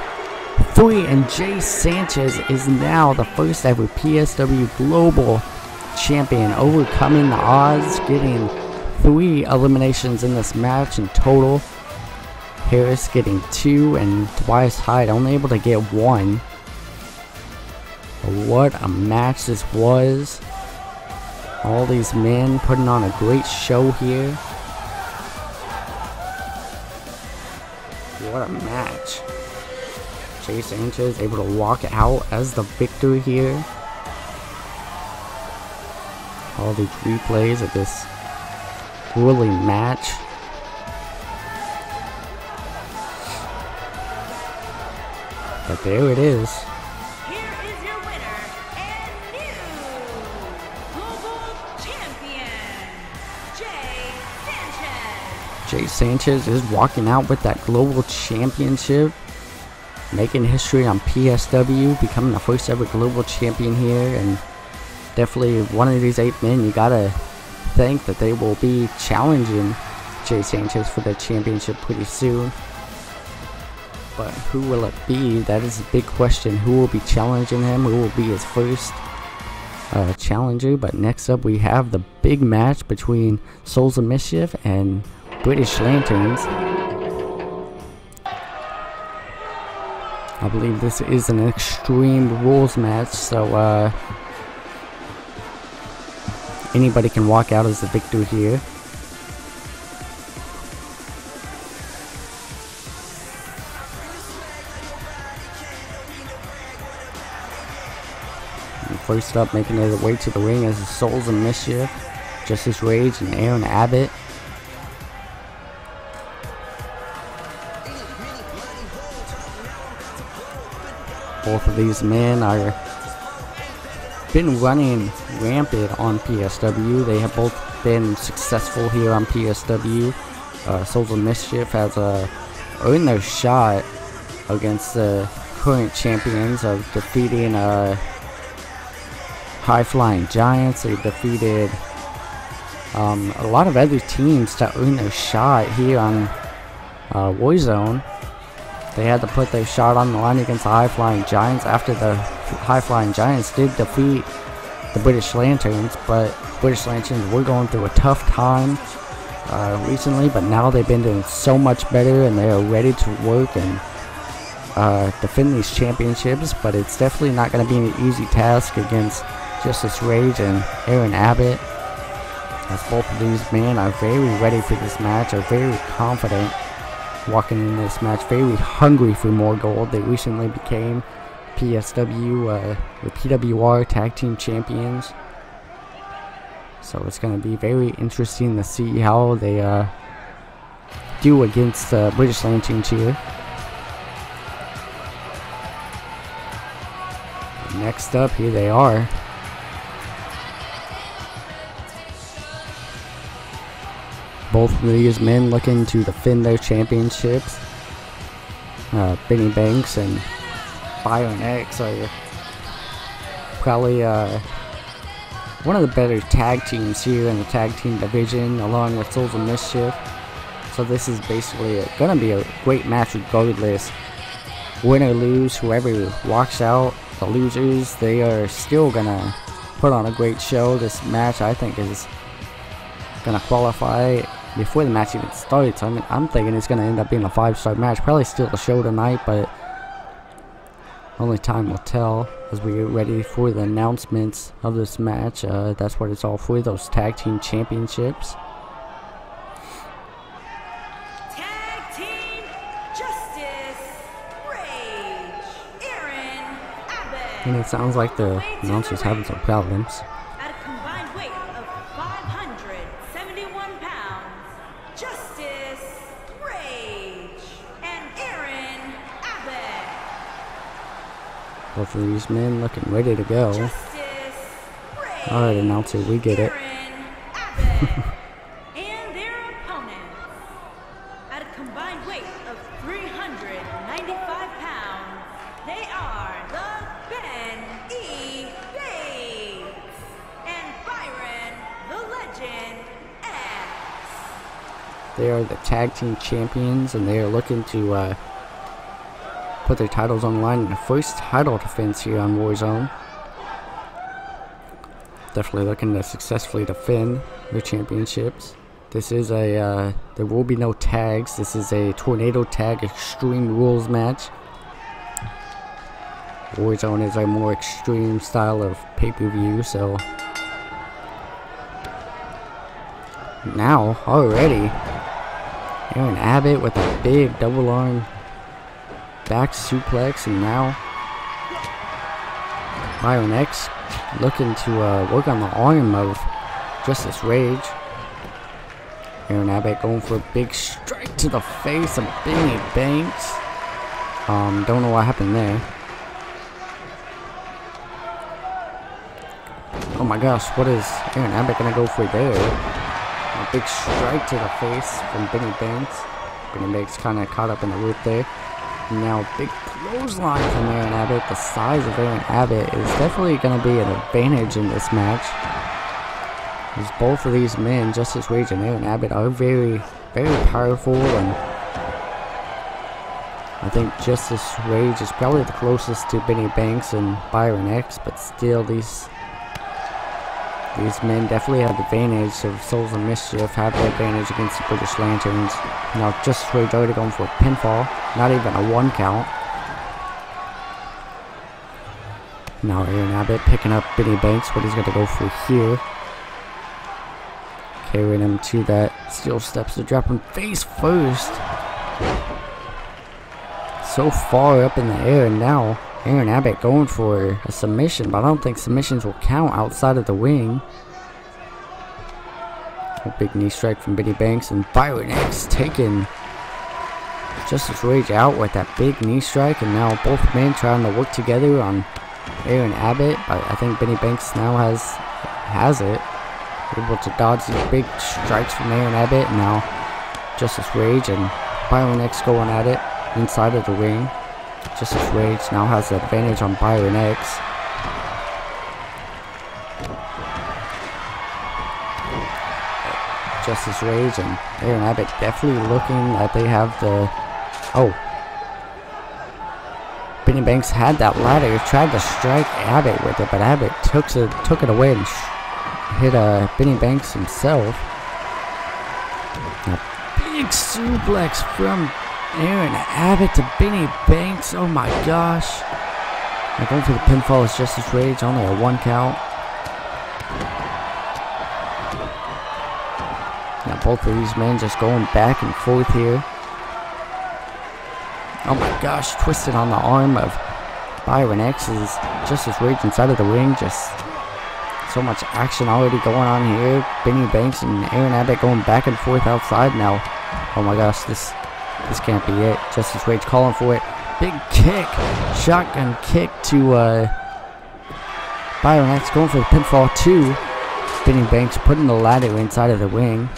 3, and Jay Sanchez is now the first ever PSW global champion, overcoming the odds, getting 3 eliminations in this match in total. Harris getting 2, and Tobias Hyde only able to get 1. What a match this was. All these men putting on a great show here. What a match. Jay Sanchez able to walk out as the victor here. All these replays of this grueling match. But there it is. Here is your winner and new global champion, Jay Sanchez. Jay Sanchez is walking out with that global championship, making history on PSW, becoming the first ever global champion here, and definitely one of these 8 men you gotta think that they will be challenging Jay Sanchez for the championship pretty soon. But who will it be? That is a big question. Who will be challenging him? Who will be his first challenger? But next up we have the big match between Souls of Mischief and British Lanterns. I believe this is an Extreme Rules match, so anybody can walk out as the victor here. First up, making their way to the ring is the Souls of Mischief, Justice Rage, and Aaron Abbott. Both of these men are been running rampant on PSW. They have both been successful here on PSW. Souls of Mischief has earned their shot against the current champions of defeating High Flying Giants. They defeated a lot of other teams to earn their shot here on Warzone. They had to put their shot on the line against the High Flying Giants after the High Flying Giants did defeat the British Lanterns, but British Lanterns were going through a tough time recently, but now they've been doing so much better and they are ready to work and defend these championships. But it's definitely not going to be an easy task against Justice Rage and Aaron Abbott, as both of these men are very ready for this match, are very confident walking in this match, very hungry for more gold. They recently became PSW or PWR Tag Team Champions, so it's going to be very interesting to see how they do against British Lanterns here. Next up, here they are. Both of these men looking to defend their championships. Benny Banks and BRYAN X are probably one of the better tag teams here in the tag team division, along with Souls of Mischief. So this is basically going to be a great match regardless. Win or lose, whoever walks out, the losers, they are still going to put on a great show. This match, I think, is going to qualify before the match even starts. I mean, I'm thinking it's going to end up being a 5-star match. Probably still a show tonight, but only time will tell as we get ready for the announcements of this match. That's what it's all for, those tag team championships. Tag Team Justice Rage, Aaron Abbott. And it sounds like the announcers having some problems. At a combined weight of 571 pounds, Justice Rage and Aaron Abbott. Both of these men looking ready to go. Alright, announcer, we get it. And their opponents, at a combined weight of 395 pounds, they are the Ben E. Bates and BRYAN the Legend X. They are the tag team champions, and they are looking to put their titles on the line in the first title defense here on Warzone. Definitely looking to successfully defend their championships. This is a, there will be no tags. This is a Tornado Tag Extreme Rules match. Warzone is a more extreme style of pay-per-view, so now, already, Aaron Abbott with a big double arm back suplex, and now BRYAN X looking to work on the arm of Justice Rage. Aaron Abbott going for a big strike to the face of Benny Banks. Don't know what happened there. Oh my gosh, what is Aaron Abbott gonna go for there? A big strike to the face from Benny Banks. Benny Banks kind of caught up in the rope there. Now, big clothesline from Aaron Abbott. The size of Aaron Abbott is definitely going to be an advantage in this match, as both of these men, Justice Rage and Aaron Abbott, are very, very powerful, and I think Justice Rage is probably the closest to Benny Banks and BRYAN X, but still these men definitely have the advantage of Souls of Mischief, have the advantage against the British Lanterns. Now, Justice Rage already going for a pinfall, not even a 1 count. Now, Aaron Abbott picking up Benny Banks, what he's going to go for here. Carrying him to that steel steps to drop him face first. So far up in the air, and now Aaron Abbott going for a submission, but I don't think submissions will count outside of the ring. A big knee strike from Benny Banks, and BRYAN X taking Justice Rage out with that big knee strike, and now both men trying to work together on Aaron Abbott. But I think Benny Banks now has it, able to dodge these big strikes from Aaron Abbott. And now Justice Rage and BRYAN X going at it inside of the ring. Justice Rage now has the advantage on Byron X. Justice Rage and Aaron Abbott definitely looking like they have the... Oh. Benny Banks had that ladder, tried to strike Abbott with it, but Abbott took it away and hit Benny Banks himself. A big suplex from Aaron Abbott to Benny Banks. Oh my gosh. Now going for the pinfall is Justice Rage, only a 1 count. Now both of these men just going back and forth here. Oh my gosh, twisted on the arm of Byron X's Justice Rage inside of the ring. Just so much action already going on here. Benny Banks and Aaron Abbott going back and forth outside now. Oh my gosh, this can't be it. Justice Rage calling for it. Big kick. Shotgun kick to Byron X, going for the pinfall too. Benny Banks putting the ladder inside of the ring.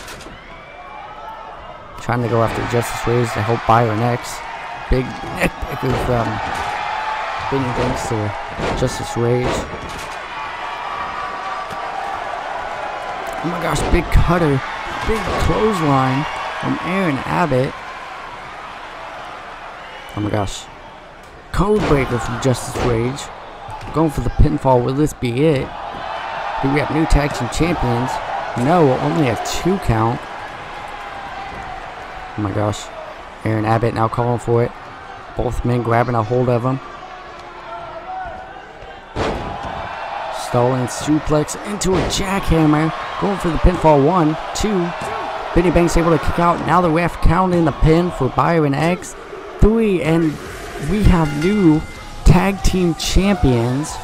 Trying to go after Justice Rage to help Byron X. Big neck breaker from Benny Banks to Justice Rage. Oh my gosh, big cutter. Big clothesline from Aaron Abbott. Oh my gosh. Code breaker from Justice Rage. Going for the pinfall. Will this be it? Do we have new tag team champions? No, only a 2 count. Oh my gosh. Aaron Abbott now calling for it. Both men grabbing a hold of him. Stalling suplex into a jackhammer. Going for the pinfall. 1, 2. Benny Banks able to kick out. Now the ref counting the pin for Byron X. 3, and we have new tag team champions.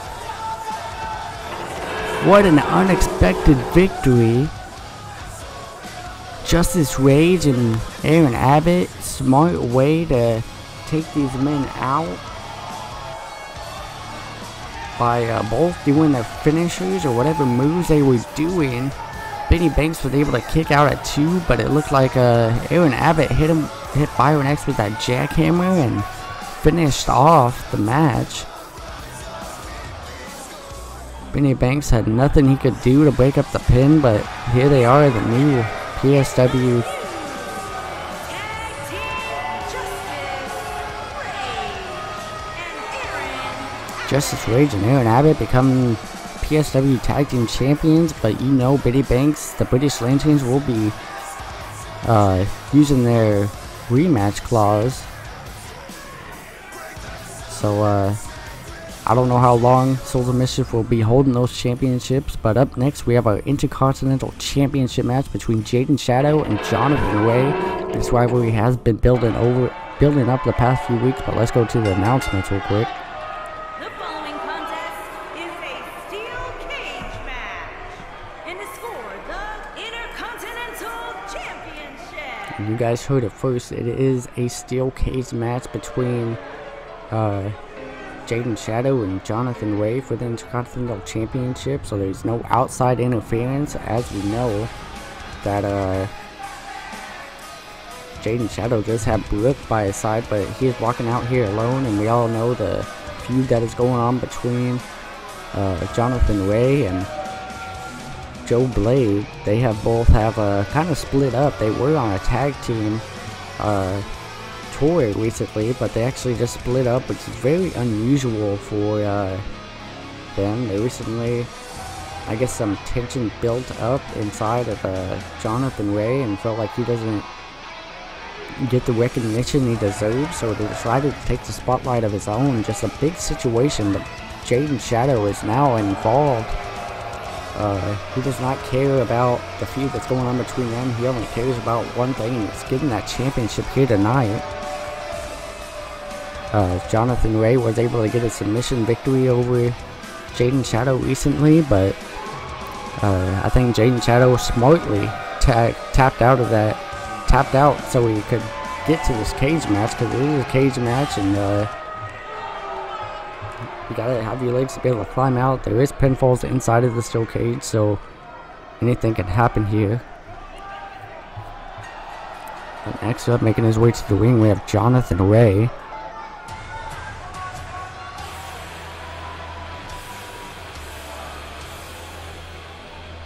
What an unexpected victory. Justice Rage and Aaron Abbott. Smart way to take these men out by both doing their finishers or whatever moves they were doing. Benny Banks was able to kick out at 2, but it looked like Aaron Abbott hit Byron X with that jackhammer and finished off the match. Benny Banks had nothing he could do to break up the pin, but here they are, the new PSW Justice Rage and Aaron Abbott become PSW Tag Team Champions, but you know Benny Banks, the British Lanterns, will be using their rematch clause. So I don't know how long Souls of Mischief will be holding those championships, but up next we have our Intercontinental Championship match between Jaden Shadow and Jonathan Ray. This rivalry has been building up the past few weeks, but let's go to the announcements real quick. The following contest is a steel cage match, and it's for the Intercontinental Championship. You guys heard it first. It is a steel cage match between Jaden Shadow and Jonathan Ray for the Intercontinental Championship, so there's no outside interference, as we know that Jaden Shadow does have Brooke by his side, but he is walking out here alone, and we all know the feud that is going on between Jonathan Ray and Joe Blade. They both have kind of split up. They were on a tag team tour recently, but they actually just split up, which is very unusual for them. They recently, I guess, some tension built up inside of Jonathan Ray and felt like he doesn't get the recognition he deserves, so they decided to take the spotlight of his own. Just a big situation, but Jaden Shadow is now involved. He does not care about the feud that's going on between them. He only cares about one thing, and it's getting that championship here tonight. Jonathan Ray was able to get a submission victory over Jaden Shadow recently, but I think Jaden Shadow smartly tapped out so he could get to this cage match, because it is a cage match, and you gotta have your legs to be able to climb out. There is pinfalls inside of the steel cage, so anything can happen here. But next up, making his way to the ring, we have Jonathan Ray.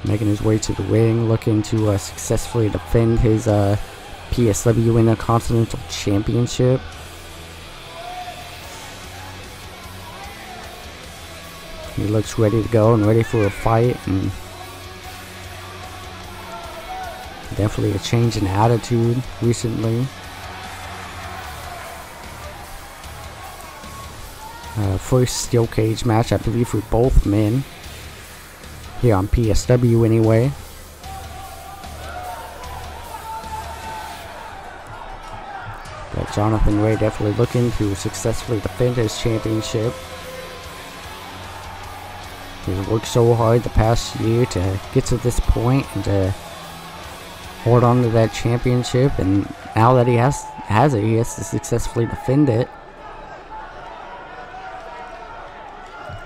making his way to the ring, looking to successfully defend his PSW Intercontinental Championship. He looks ready to go and ready for a fight, and definitely a change in attitude recently. First steel cage match, I believe, for both men here on PSW anyway. But Jonathan Ray definitely looking to successfully defend his championship. He's worked so hard the past year to get to this point and to hold on to that championship, and now that he has it, he has to successfully defend it.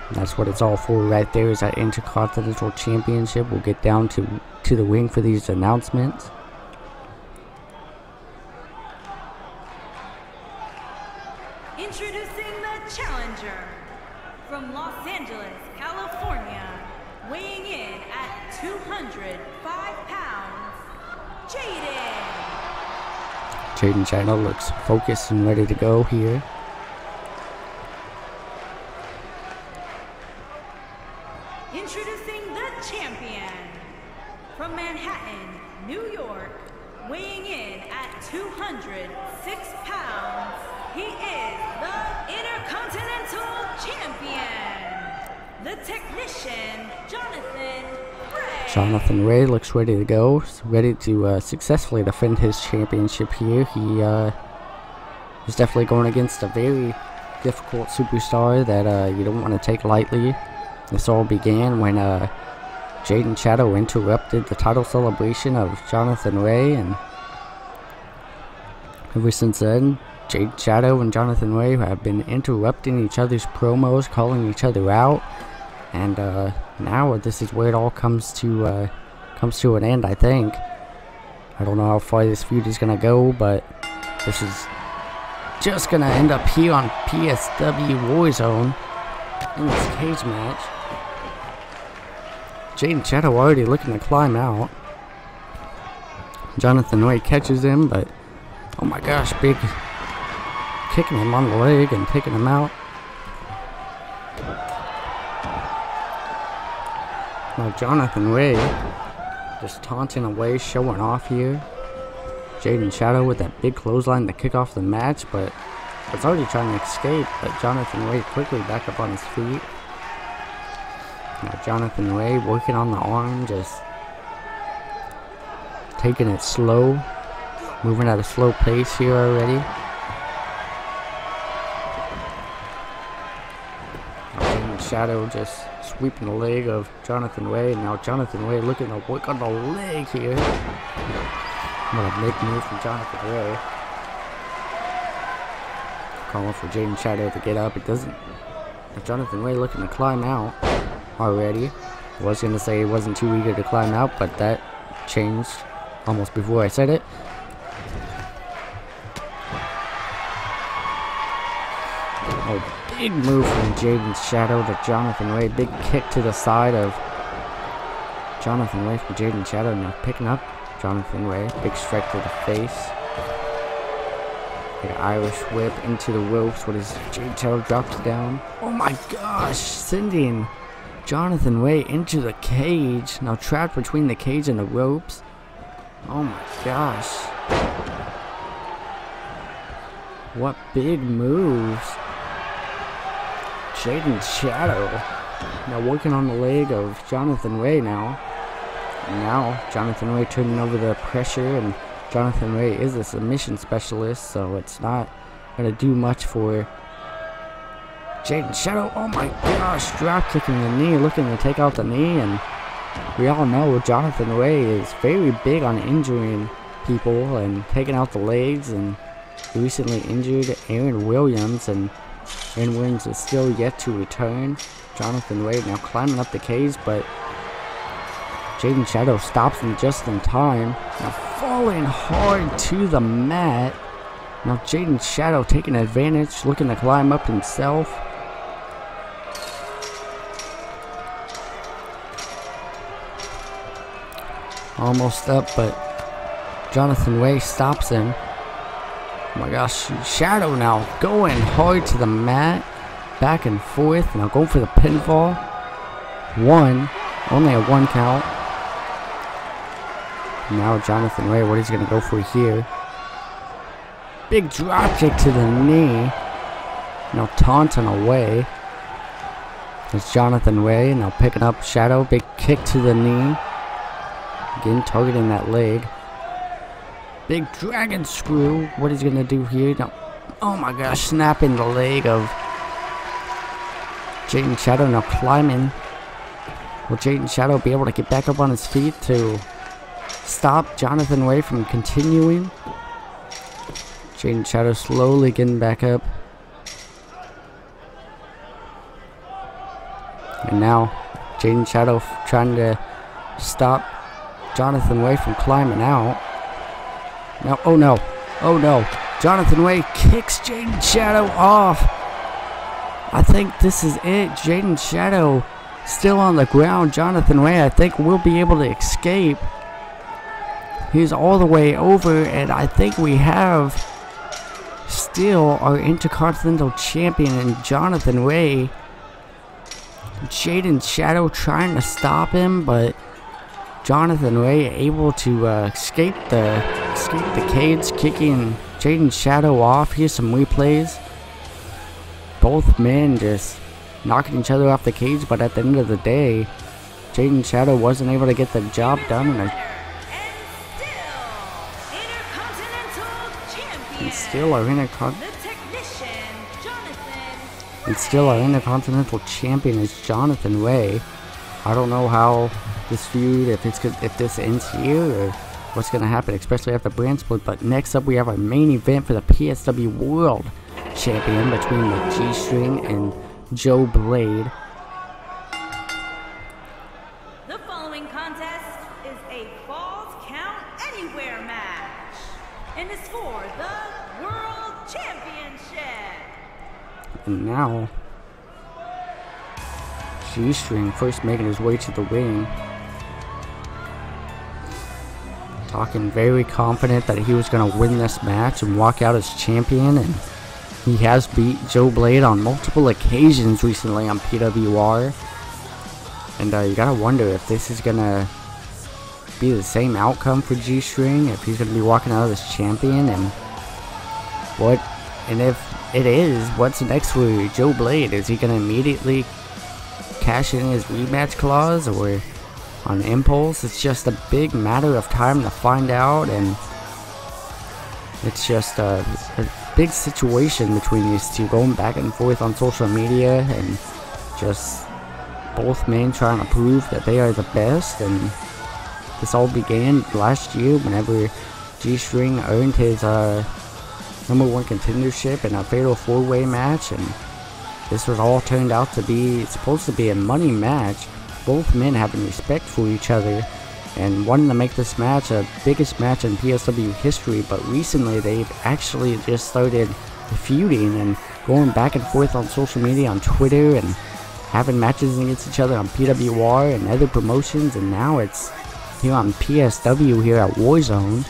And that's what it's all for right there, is that Intercontinental Championship. We'll get down to the ring for these announcements. Introducing the challenger from Los Angeles, California, weighing in at 205 pounds, Jaden Shadow looks focused and ready to go here. Introducing the champion from Manhattan, New York, weighing in at 206 pounds, he is the Intercontinental Champion, the technician, Jonathan Ray. Jonathan Ray looks ready to go, ready to successfully defend his championship here. He is definitely going against a very difficult superstar that you don't want to take lightly. This all began when Jaden Shadow interrupted the title celebration of Jonathan Ray, and ever since then, Jaden Shadow and Jonathan Ray have been interrupting each other's promos, calling each other out, and now this is where it all comes to an end, I think. I don't know how far this feud is gonna go, but this is just gonna end up here on PSW Warzone in this cage match. Jaden Shadow already looking to climb out. Jonathan Ray catches him, but oh my gosh, big kicking him on the leg and taking him out. Now Jonathan Ray just taunting away, showing off here. Jaden Shadow with that big clothesline to kick off the match, but was already trying to escape, but Jonathan Ray quickly back up on his feet. Now Jonathan Ray working on the arm, just taking it slow, moving at a slow pace here already. Jaden Shadow just sweeping the leg of Jonathan Ray, and now Jonathan Ray looking to work on the leg here. What a big move from Jonathan Ray. Calling for Jaden Shadow to get up. It doesn't. Jonathan Ray looking to climb out already. I was going to say he wasn't too eager to climb out, but that changed almost before I said it. Oh, big move from Jaden Shadow to Jonathan Ray. Big kick to the side of Jonathan Ray from Jaden Shadow. Now picking up Jonathan Ray. Big strike to the face. Like an Irish whip into the ropes. What is Jaden Shadow drops down. Oh my gosh, sending Jonathan Ray into the cage. Now trapped between the cage and the ropes. Oh my gosh. What big moves. Jaden Shadow now working on the leg of Jonathan Ray now. And now Jonathan Ray turning over the pressure, and Jonathan Ray is a submission specialist, so it's not going to do much for Jaden Shadow. Oh my gosh, drop kicking the knee, looking to take out the knee, and we all know Jonathan Ray is very big on injuring people and taking out the legs, and he recently injured Aaron Williams, and Aaron Williams is still yet to return. Jonathan Ray now climbing up the cage, but Jaden Shadow stops him just in time. Now falling hard to the mat. Now Jaden Shadow taking advantage, looking to climb up himself. Almost up, but Jonathan Wwe stops him. Oh my gosh, Shadow now going hard to the mat. Back and forth. Now going for the pinfall. One. Only a 1 count. Now Jonathan Wwe, what he's going to go for here. Big drop kick to the knee. Now taunting away. It's Jonathan Wwe. Now picking up Shadow. Big kick to the knee. Again, targeting that leg. Big dragon screw. What he's going to do here. Now, oh my gosh. Snapping the leg of Jaden Shadow. Now climbing. Will Jaden Shadow be able to get back up on his feet to stop Jonathan Wwe from continuing? Jaden Shadow slowly getting back up. And now Jaden Shadow trying to stop Jonathan Wwe from climbing out. Now, oh no. Oh no. Jonathan Wwe kicks Jaden Shadow off. I think this is it. Jaden Shadow still on the ground. Jonathan Wwe, I think, will be able to escape. He's all the way over, and I think we have still our Intercontinental Champion in Jonathan Wwe. Jaden Shadow trying to stop him, but Jonathan Wwe able to escape the cage, kicking Jaden Shadow off. Here's some replays. Both men just knocking each other off the cage, but at the end of the day, Jaden Shadow wasn't able to get the job done. And still our Intercontinental Champion is Jonathan Wwe. I don't know how this feud, if this ends here or what's gonna happen, especially after brand split. But next up, we have our main event for the PSW World Champion between the G-String and Joe Blade. The following contest is a Falls Count Anywhere match, and is for the World Championship. And now, G-String first making his way to the ring. Talking very confident that he was going to win this match and walk out as champion. And he has beat Joe Blade on multiple occasions recently on PWR. And you gotta wonder if this is gonna be the same outcome for G-String, if he's gonna be walking out as champion, and if it is, what's next for Joe Blade? Is he gonna immediately cash in his rematch clause, or on impulse? It's just a big matter of time to find out, and it's just a big situation between these two, going back and forth on social media, and just both men trying to prove that they are the best. And this all began last year whenever G-String earned his #1 contendership in a fatal 4-way match, and this was all turned out to be supposed to be a money match, both men having respect for each other and wanting to make this match the biggest match in PSW history. But recently they've actually just started feuding and going back and forth on social media, on Twitter, and having matches against each other on PWR and other promotions. And now it's here on PSW here at Warzone.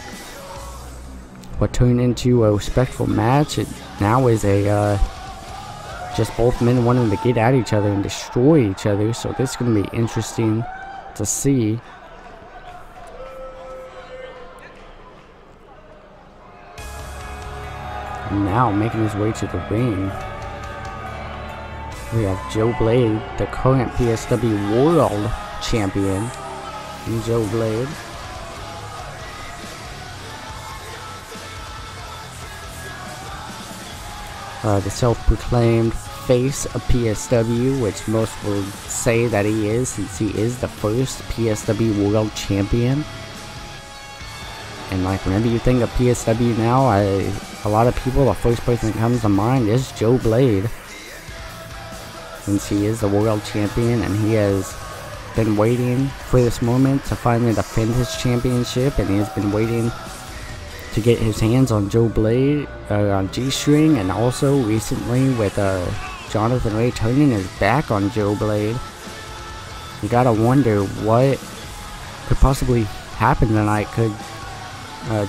What turned into a respectful match, it now is a just both men wanting to get at each other and destroy each other. So this is going to be interesting to see. Now making his way to the ring, we have Joe Blade, the current PSW World Champion, and Joe Blade. The self-proclaimed face of PSW, which most will say that he is, since he is the first PSW World Champion. And like, whenever you think of PSW now, a lot of people, the first person that comes to mind is Joe Blade, since he is the World Champion, and he has been waiting for this moment to finally defend his championship, and he has been waiting to get his hands on Joe Blade, on G-String, and also recently with Jonathan Wwe turning his back on Joe Blade. You gotta wonder what could possibly happen tonight? Could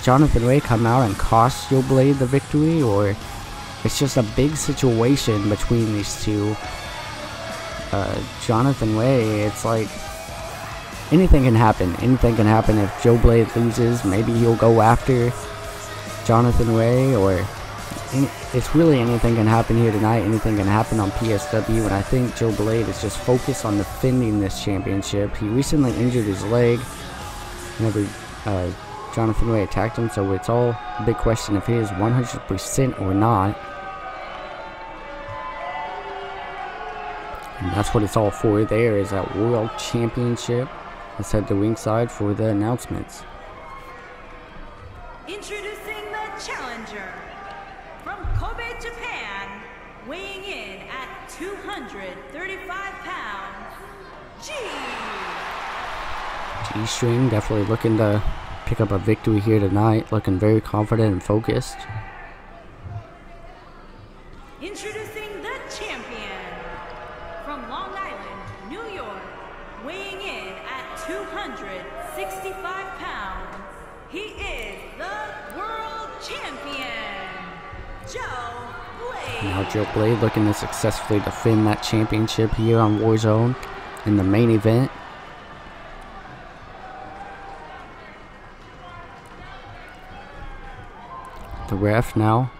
Jonathan Wwe come out and cost Joe Blade the victory, or it's just a big situation between these two? Jonathan Wwe, it's like anything can happen. Anything can happen if Joe Blade loses. Maybe he'll go after Jonathan Wwe, or it's really anything can happen here tonight. Anything can happen on PSW, and I think Joe Blade is just focused on defending this championship. He recently injured his leg whenever Jonathan Wwe attacked him, so it's all a big question if he is 100% or not. And that's what it's all for. There is that World Championship. Let's head to ringside for the announcements. Introducing the challenger from Kobe, Japan, weighing in at 235 pounds, G-String definitely looking to pick up a victory here tonight, looking very confident and focused. Introducing the champion from Long Island, New York, weighing in at 265 pounds, he is the world champion, Joe Blade. Now Joe Blade looking to successfully defend that championship here on Warzone in the main event. The ref now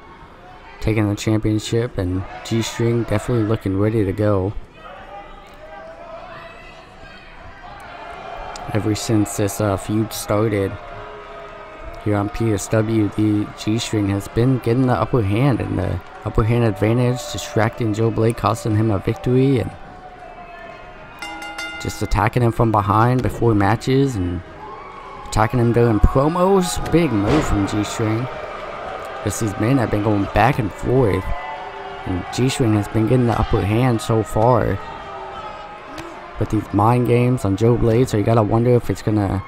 taking the championship, and G-String definitely looking ready to go. Ever since this feud started here on PSW, the G-String has been getting the upper hand, and the upper hand advantage, distracting Joe Blade, costing him a victory, and just attacking him from behind before matches and attacking him during promos. Big move from G-String. Just these men have been going back and forth, and G-String has been getting the upper hand so far. But these mind games on Joe Blade, so you gotta wonder if it's gonna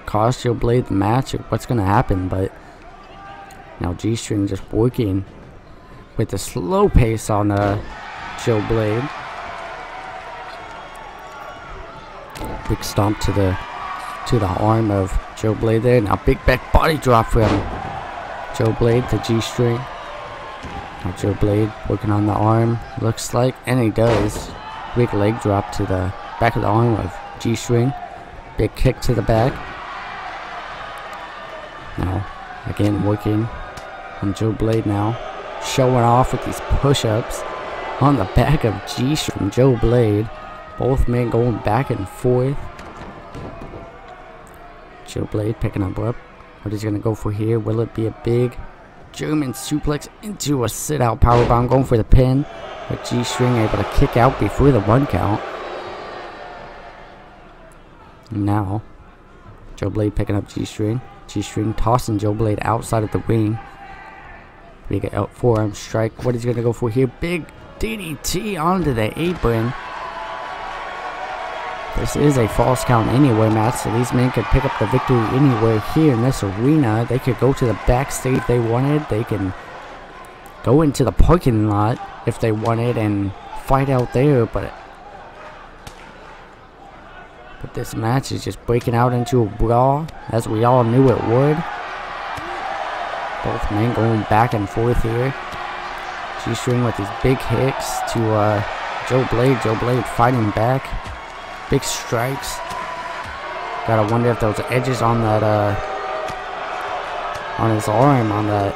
cost Joe Blade the match or what's gonna happen. But now G-String just working with the slow pace on Joe Blade. Big stomp to the arm of Joe Blade there. Now big back body drop from Joe Blade to G-String. Now Joe Blade working on the arm, looks like, and he does. Big leg drop to the back of the arm of G-String. Big kick to the back. Now again working on Joe Blade now, showing off with these push-ups on the back of G-String from Joe Blade. Both men going back and forth. Joe Blade picking him up. What he's going to go for here? Will it be a big German suplex into a sit-out powerbomb, going for the pin? But G-String able to kick out before the 1 count. Now, Joe Blade picking up G-String. G-String tossing Joe Blade outside of the ring. Big forearm strike. What he's going to go for here? Big DDT onto the apron. This is a false count anywhere match, so these men could pick up the victory anywhere here in this arena. They could go to the backstage if they wanted. They can go into the parking lot if they wanted and fight out there, but this match is just breaking out into a brawl, as we all knew it would. Both men going back and forth here. G-String with these big hits to Joe Blade. Joe Blade fighting back. Big strikes. Gotta wonder if those edges on that on his arm, on that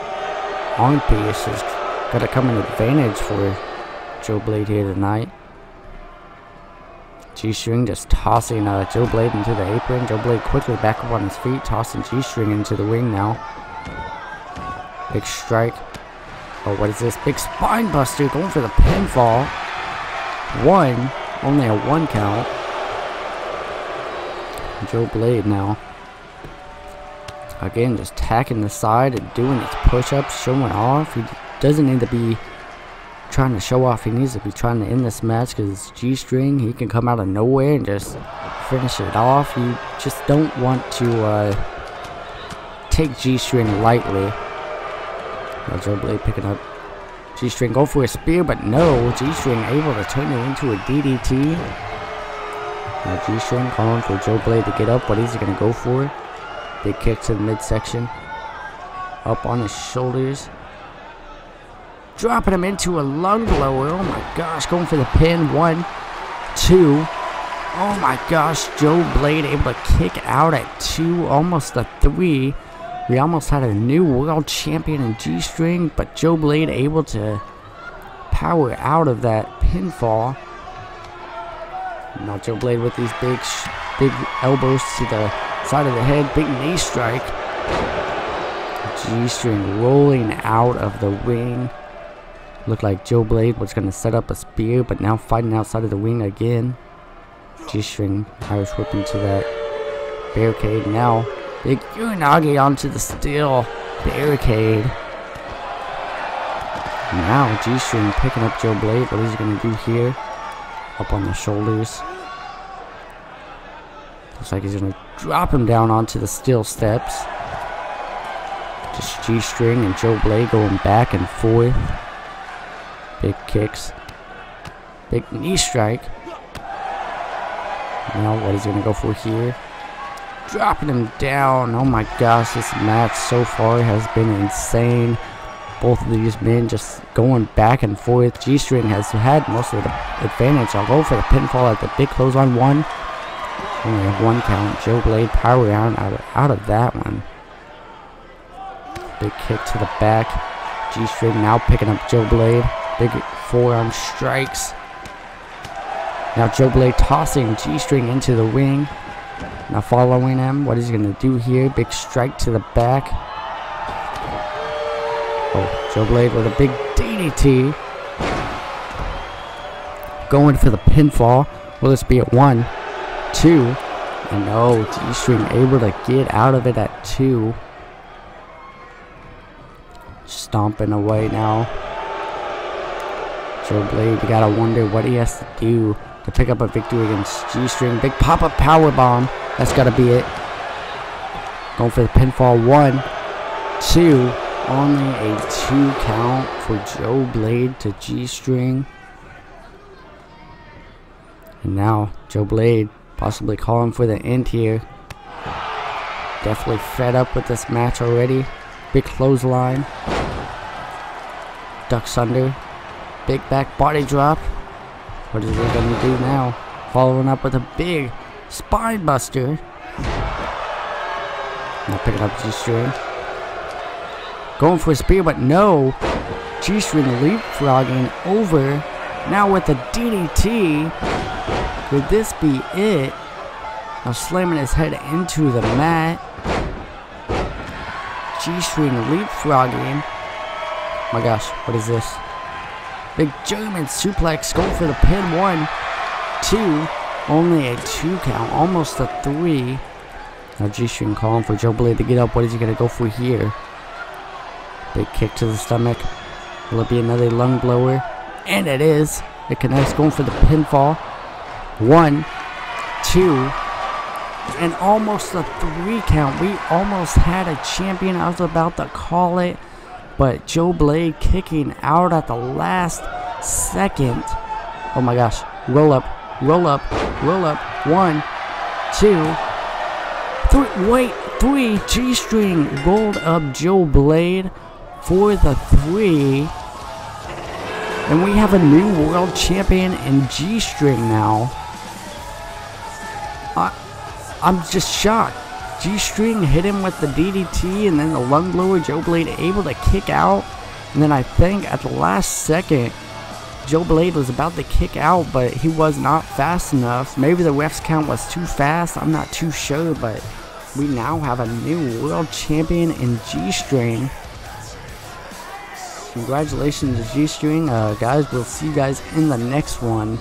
arm piece, is gonna come an advantage for Joe Blade here tonight. G-String just tossing Joe Blade into the apron. Joe Blade quickly back up on his feet, tossing G-String into the ring now. Big strike. Oh, what is this? Big spine buster, going for the pinfall. Only a 1 count. Joe Blade now, again, just tacking the side and doing his push-ups, showing off. He doesn't need to be trying to show off. He needs to be trying to end this match, because G-String, he can come out of nowhere and just finish it off. You just don't want to take G-String lightly. Now Joe Blade picking up G-String, go for a spear, but no. G-String able to turn it into a DDT. Now G-String calling for Joe Blade to get up. What is he going to go for? Big kick to the midsection. Up on his shoulders. Dropping him into a lung blower. Oh my gosh, going for the pin. 1, 2. Oh my gosh, Joe Blade able to kick out at 2, almost a 3. We almost had a new world champion in G-string, but Joe Blade able to power out of that pinfall. Now Joe Blade with these big elbows to the side of the head, big knee strike. G-string rolling out of the ring. Looked like Joe Blade was going to set up a spear, but now fighting outside of the ring again. G-string Irish whip into that barricade. Now big Uranage onto the steel barricade. Now G-string picking up Joe Blade. What is he going to do here? Up on the shoulders. Looks like he's going to drop him down onto the steel steps. Just G-string and Joe Blade going back and forth. Big kicks. Big knee strike. Now what is he going to go for here? Dropping him down. Oh my gosh, this match so far has been insane. Both of these men just going back and forth. G-string has had most of the advantage. I'll go for the pinfall at the big close on 1. Only a 1 count. Joe Blade power out of that one. Big kick to the back. G-string now picking up Joe Blade. Big forearm strikes. Now Joe Blade tossing G-string into the ring. Now following him. What is he going to do here? Big strike to the back. Oh, Joe Blade with a big DDT. Going for the pinfall. Will this be at 1, 2? And no, G-string able to get out of it at 2. Stomping away now. Joe Blade, you gotta wonder what he has to do to pick up a victory against G-string. Big pop-up power bomb. That's gotta be it. Going for the pinfall. 1, 2. Only a 2 count for Joe Blade to G-string. And now Joe Blade possibly calling for the end here. Definitely fed up with this match already. Big clothesline. Ducks under. Big back body drop. What is he going to do now? Following up with a big spine buster. Now picking up G-string. Going for a spear, but no. G-string leapfrogging over. Now with the DDT. Could this be it? Now slamming his head into the mat. G-string leapfrogging. Oh my gosh, what is this? Big German suplex, going for the pin. 1, 2. Only a 2 count, almost a 3. Now G-string calling for Joe Blade to get up. What is he going to go for here? Big kick to the stomach. Will it be another lung blower? And it is. It connects, going for the pinfall. 1, 2. And almost a 3 count. We almost had a champion. I was about to call it. But Joe Blade kicking out at the last second. Oh my gosh. Roll up. Roll up. Roll up. 1, 2, 3. Wait. 3. G-string rolled up Joe Blade for the 3. And we have a new world champion in G-string now. I'm just shocked. G-string hit him with the DDT and then the lung blower. Joe Blade able to kick out. And then I think at the last second, Joe Blade was about to kick out, but he was not fast enough. Maybe the ref's count was too fast. I'm not too sure, but we now have a new world champion in G-string. Congratulations to G-string. Guys, we'll see you guys in the next one.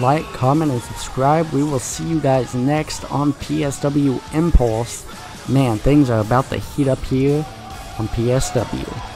Like, comment, and subscribe. We will see you guys next on PSW Impulse. Man, things are about to heat up here on PSW.